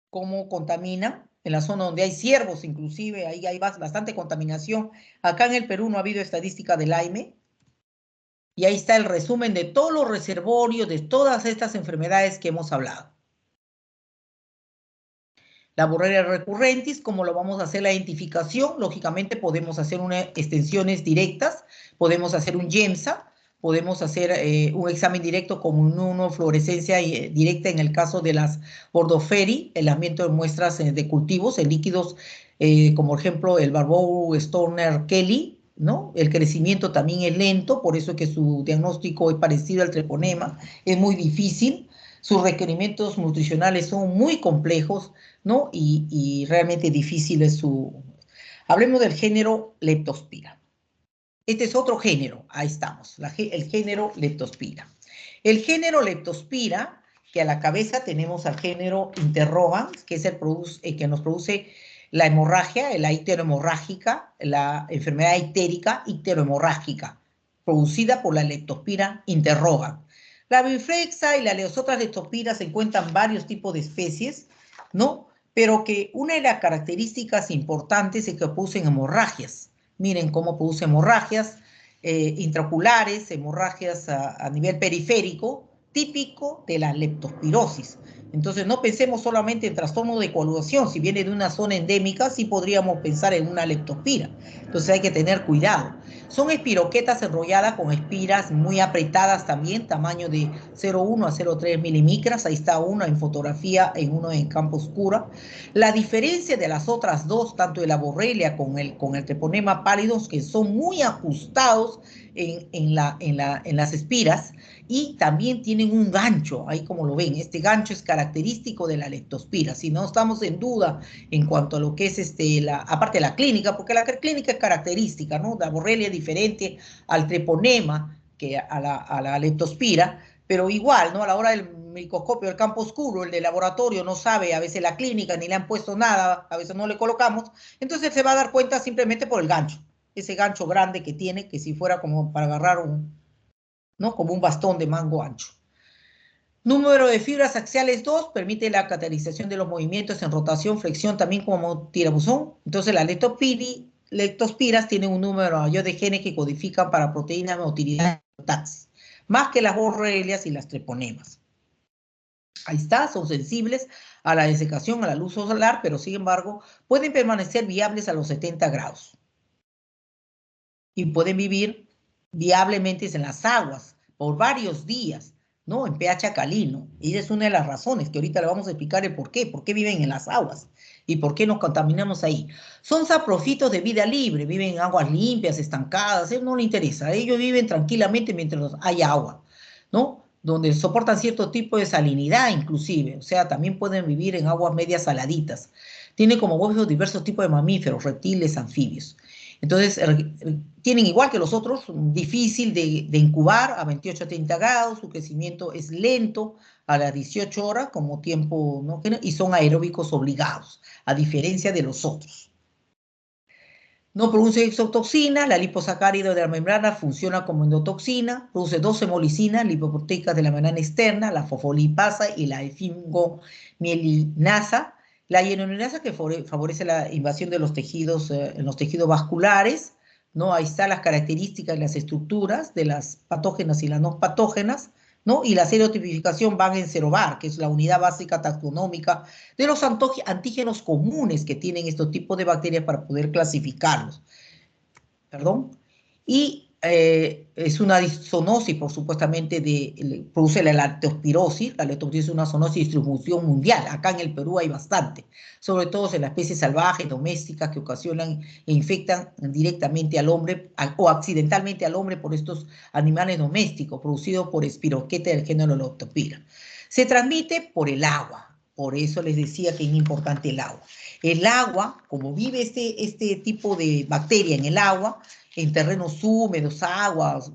A: Cómo contaminan en la zona donde hay ciervos, inclusive, ahí hay bastante contaminación. Acá en el Perú no ha habido estadística de Lyme. Y ahí está el resumen de todos los reservorios de todas estas enfermedades que hemos hablado. La borrelia recurrentis, ¿cómo lo vamos a hacer la identificación? Lógicamente podemos hacer unas extensiones directas, podemos hacer un YEMSA, podemos hacer un examen directo con inmunofluorescencia directa en el caso de las Bordoferi, el ambiente de muestras de cultivos en líquidos, como por ejemplo el Barbour Stoner Kelly, ¿no? El crecimiento también es lento, por eso es que su diagnóstico es parecido al treponema, es muy difícil, sus requerimientos nutricionales son muy complejos, ¿no? Y realmente difícil es su... Hablemos del género Leptospira. Este es otro género, ahí estamos, el género Leptospira. El género Leptospira, que a la cabeza tenemos al género Interrogans, que es el que nos produce la hemorragia, la icterohemorrágica, la enfermedad icterohemorrágica, producida por la Leptospira interrogans. La bifrexa y las otras leptospiras se encuentran varios tipos de especies, ¿no? Pero que una de las características importantes es que producen hemorragias. Miren cómo produce hemorragias intraoculares, hemorragias a nivel periférico, típico de la leptospirosis. Entonces, no pensemos solamente en trastorno de coagulación. Si viene de una zona endémica, sí podríamos pensar en una leptospira. Entonces, hay que tener cuidado. Son espiroquetas enrolladas con espiras muy apretadas también, tamaño de 0,1 a 0,3 milimicras. Ahí está una en fotografía, en uno en campo oscura. La diferencia de las otras dos, tanto de la borrelia con el treponema pálidos, que son muy ajustados en las espiras, y también tienen un gancho, ahí como lo ven, este gancho es característico de la leptospira. Si no estamos en duda en cuanto a lo que es aparte de la clínica, porque la clínica es característica, ¿no? La borrelia es diferente al treponema que a la leptospira, pero igual, ¿no? A la hora del microscopio del campo oscuro, el de laboratorio no sabe, a veces la clínica ni le han puesto nada, a veces no le colocamos, entonces se va a dar cuenta simplemente por el gancho, ese gancho grande que tiene, que si fuera como para agarrar ¿no? Como un bastón de mango ancho. Número de fibras axiales 2 permite la catalización de los movimientos en rotación, flexión, también como tirabuzón. Entonces, las leptospiras tienen un número mayor de genes que codifican para proteínas motilidad taxis, más que las borrelias y las treponemas. Ahí está, son sensibles a la desecación, a la luz solar, pero sin embargo pueden permanecer viables a los 70 grados y pueden vivir viablemente en las aguas por varios días, ¿no? En pH alcalino. Y esa es una de las razones que ahorita le vamos a explicar el por qué viven en las aguas y por qué nos contaminamos ahí. Son saprofitos de vida libre, viven en aguas limpias, estancadas, a él no le interesa, ellos viven tranquilamente mientras haya agua, ¿no? Donde soportan cierto tipo de salinidad inclusive, o sea, también pueden vivir en aguas medias saladitas. Tiene como huevos diversos tipos de mamíferos, reptiles, anfibios. Entonces, tienen igual que los otros, difícil de incubar a 28 a 30 grados, su crecimiento es lento a las 18 horas como tiempo, ¿no? Y son aeróbicos obligados, a diferencia de los otros. No produce exotoxina, la liposacárido de la membrana funciona como endotoxina, produce dos hemolicinas lipoproteicas de la membrana externa, la fosfolipasa y la efimomielinasa, la hyaluronidasa que favorece la invasión de los tejidos, en los tejidos vasculares, ¿no? Ahí están las características y las estructuras de las patógenas y las no patógenas, ¿no? Y la serotipificación van en Serobar, que es la unidad básica taxonómica de los antígenos comunes que tienen estos tipos de bacterias para poder clasificarlos. ¿Perdón? Y es una zoonosis, por supuestamente, produce la leptospirosis. La leptospirosis es una zoonosis de distribución mundial. Acá en el Perú hay bastante, sobre todo en las especies salvajes, domésticas, que ocasionan e infectan directamente al hombre o accidentalmente al hombre por estos animales domésticos, producidos por espiroqueta del género Leptospira. Se transmite por el agua. Por eso les decía que es importante el agua. El agua, como vive este tipo de bacteria en el agua, en terrenos húmedos, aguas,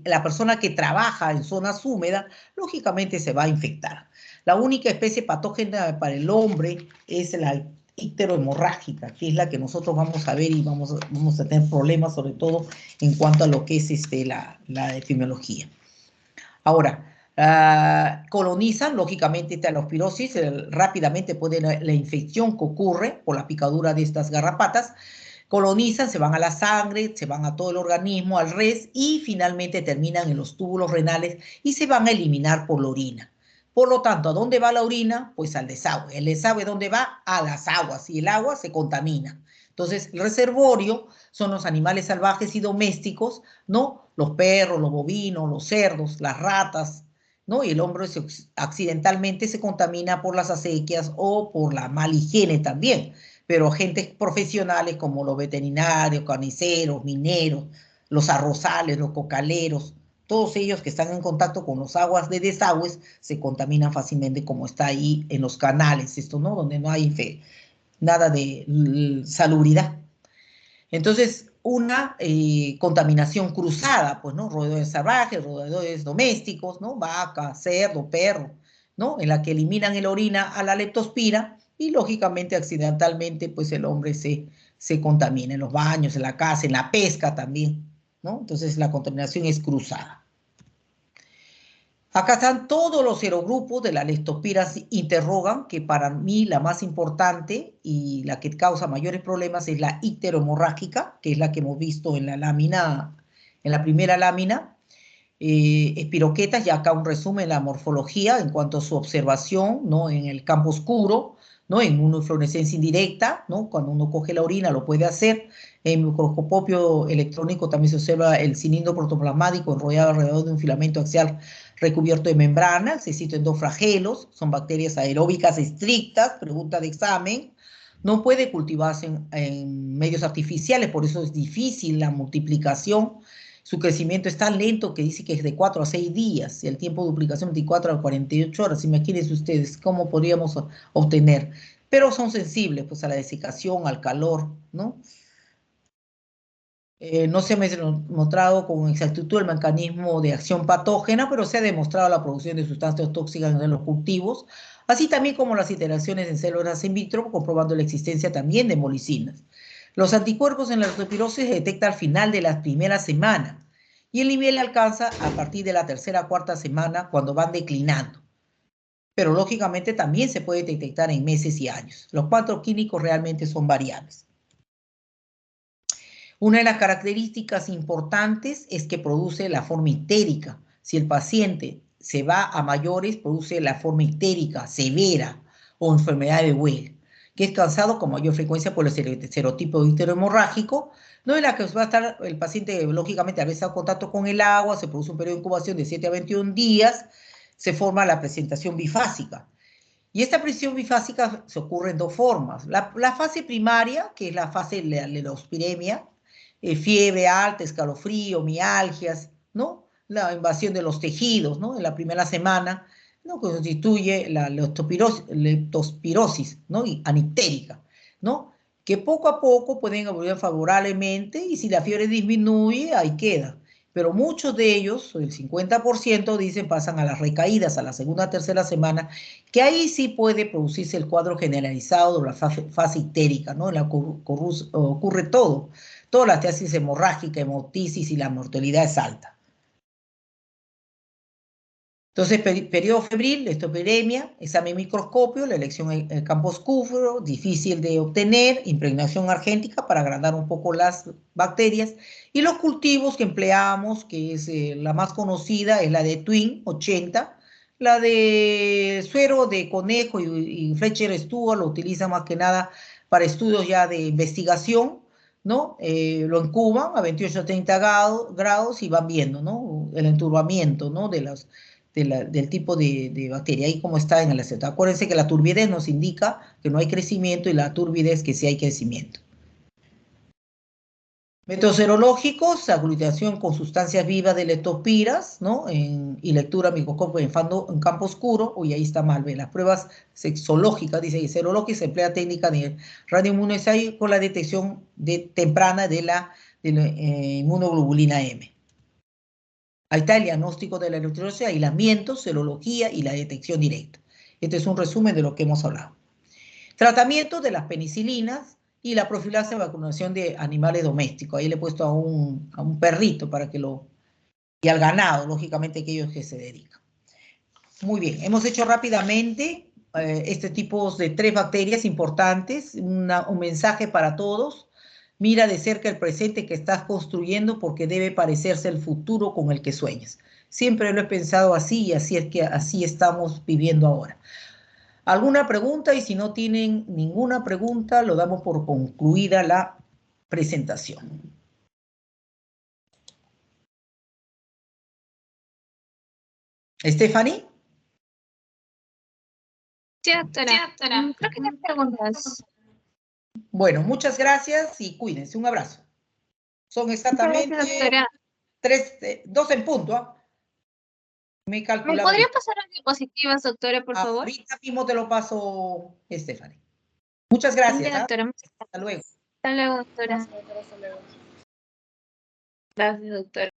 A: la persona que trabaja en zonas húmedas, lógicamente se va a infectar. La única especie patógena para el hombre es la icterohemorrágica, que es la que nosotros vamos a ver y vamos a tener problemas, sobre todo en cuanto a lo que es la epidemiología. Ahora, colonizan, lógicamente, esta leptospirosis, rápidamente puede la infección que ocurre por la picadura de estas garrapatas, colonizan, se van a la sangre, se van a todo el organismo, al res, y finalmente terminan en los túbulos renales y se van a eliminar por la orina. Por lo tanto, ¿a dónde va la orina? Pues al desagüe. ¿El desagüe dónde va? A las aguas, y el agua se contamina. Entonces, el reservorio son los animales salvajes y domésticos, ¿no? Los perros, los bovinos, los cerdos, las ratas, ¿no? Y el hombre accidentalmente se contamina por las acequias o por la mala higiene también. Pero agentes profesionales como los veterinarios, carniceros, mineros, los arrozales, los cocaleros, todos ellos que están en contacto con las aguas de desagües se contaminan fácilmente, como está ahí en los canales, esto, ¿no? Donde no hay nada de salubridad. Entonces, una contaminación cruzada, pues, ¿no? Roedores salvajes, roedores domésticos, ¿no? Vaca, cerdo, perro, ¿no? En la que eliminan el orina a la leptospira y, lógicamente, accidentalmente, pues, el hombre se contamina en los baños, en la casa, en la pesca también, ¿no? Entonces, la contaminación es cruzada. Acá están todos los serogrupos de la leptospira interrogan, que para mí la más importante y la que causa mayores problemas es la icterohemorrágica, que es la que hemos visto en la lámina, en la primera lámina, espiroquetas, ya acá un resumen, la morfología en cuanto a su observación, ¿no? En el campo oscuro, ¿no? En inmunofluorescencia indirecta, ¿no? Cuando uno coge la orina lo puede hacer. En microscopio electrónico también se observa el cilindro protoplasmático enrollado alrededor de un filamento axial recubierto de membrana. Se sitúa en dos flagelos, son bacterias aeróbicas estrictas, pregunta de examen. No puede cultivarse en medios artificiales, por eso es difícil la multiplicación. Su crecimiento es tan lento que dice que es de 4 a 6 días y el tiempo de duplicación 24 a 48 horas. Imagínense ustedes cómo podríamos obtener. Pero son sensibles pues, a la desecación, al calor, ¿no? No se ha demostrado con exactitud el mecanismo de acción patógena, pero se ha demostrado la producción de sustancias tóxicas en los cultivos, así también como las interacciones en células in vitro, comprobando la existencia también de molicinas. Los anticuerpos en la leptospirosis se detectan al final de la primera semana y el nivel alcanza a partir de la tercera o cuarta semana cuando van declinando. Pero lógicamente también se puede detectar en meses y años. Los cuadros clínicos realmente son variables. Una de las características importantes es que produce la forma ictérica. Si el paciente se va a mayores, produce la forma ictérica severa o enfermedad de Well, que es causado con mayor frecuencia por el serotipo icterohemorrágico, no en la que va a estar el paciente, lógicamente, a veces en contacto con el agua, se produce un periodo de incubación de 7 a 21 días, se forma la presentación bifásica. Y esta presión bifásica se ocurre en dos formas. La fase primaria, que es la fase de la leptospiremia, fiebre alta, escalofrío, mialgias, ¿no? La invasión de los tejidos, ¿no? En la primera semana, ¿no? Que constituye la leptospirosis, ¿no? Y anictérica, ¿no? Que poco a poco pueden evolucionar favorablemente y si la fiebre disminuye, ahí queda. Pero muchos de ellos, el 50%, dicen pasan a las recaídas a la segunda o tercera semana, que ahí sí puede producirse el cuadro generalizado de la fase ictérica, ¿no? En la ocurre todo. Toda la tesis hemorrágica, hemotisis y la mortalidad es alta. Entonces, periodo febril, leptospiremia, examen microscopio, la elección en campo oscuro, difícil de obtener, impregnación argéntica para agrandar un poco las bacterias, y los cultivos que empleamos, que es la más conocida, es la de Twin 80, la de suero de conejo y Fletcher Stewart lo utiliza más que nada para estudios ya de investigación, ¿no? Lo incuban a 28 a 30 grados y van viendo, ¿no? El enturbamiento, ¿no? Del tipo de bacteria, ahí como está en el aceto. Acuérdense que la turbidez nos indica que no hay crecimiento y la turbidez que sí hay crecimiento. Métodos serológicos, aglutinación con sustancias vivas de leptospiras, ¿no? Y lectura microscópica en campo oscuro, uy, ahí está mal, ¿ve? Las pruebas sexológicas, dice, y serológicas, se emplea técnica de radioinmunoensayo con la detección temprana de la inmunoglobulina M. Ahí está el diagnóstico de la electrolisis, aislamiento, serología y la detección directa. Este es un resumen de lo que hemos hablado. Tratamiento de las penicilinas y la profilaxis de vacunación de animales domésticos. Ahí le he puesto a un perrito para que lo... y al ganado, lógicamente, aquellos que se dedican. Muy bien, hemos hecho rápidamente este tipo de 3 bacterias importantes, un mensaje para todos. Mira de cerca el presente que estás construyendo porque debe parecerse el futuro con el que sueñas. Siempre lo he pensado así y así es que así estamos viviendo ahora. ¿Alguna pregunta? Y si no tienen ninguna pregunta, lo damos por concluida la presentación. ¿Stephanie?
B: Sí, doctora. Creo que no hay preguntas.
A: Bueno, muchas gracias y cuídense. Un abrazo. Son exactamente
B: Muchas gracias, doctora.
A: 2 en punto. ¿Ah? Me he
B: ¿Me
A: calculado
B: podría
A: bien.
B: pasar las diapositivas, doctora, por favor?
A: Ahorita mismo te lo paso, Stephanie. Muchas gracias.
B: Ya,
A: ¿Ah?
B: doctora. Muchas
A: Hasta luego.
B: gracias. Hasta luego, doctora. Gracias, doctora.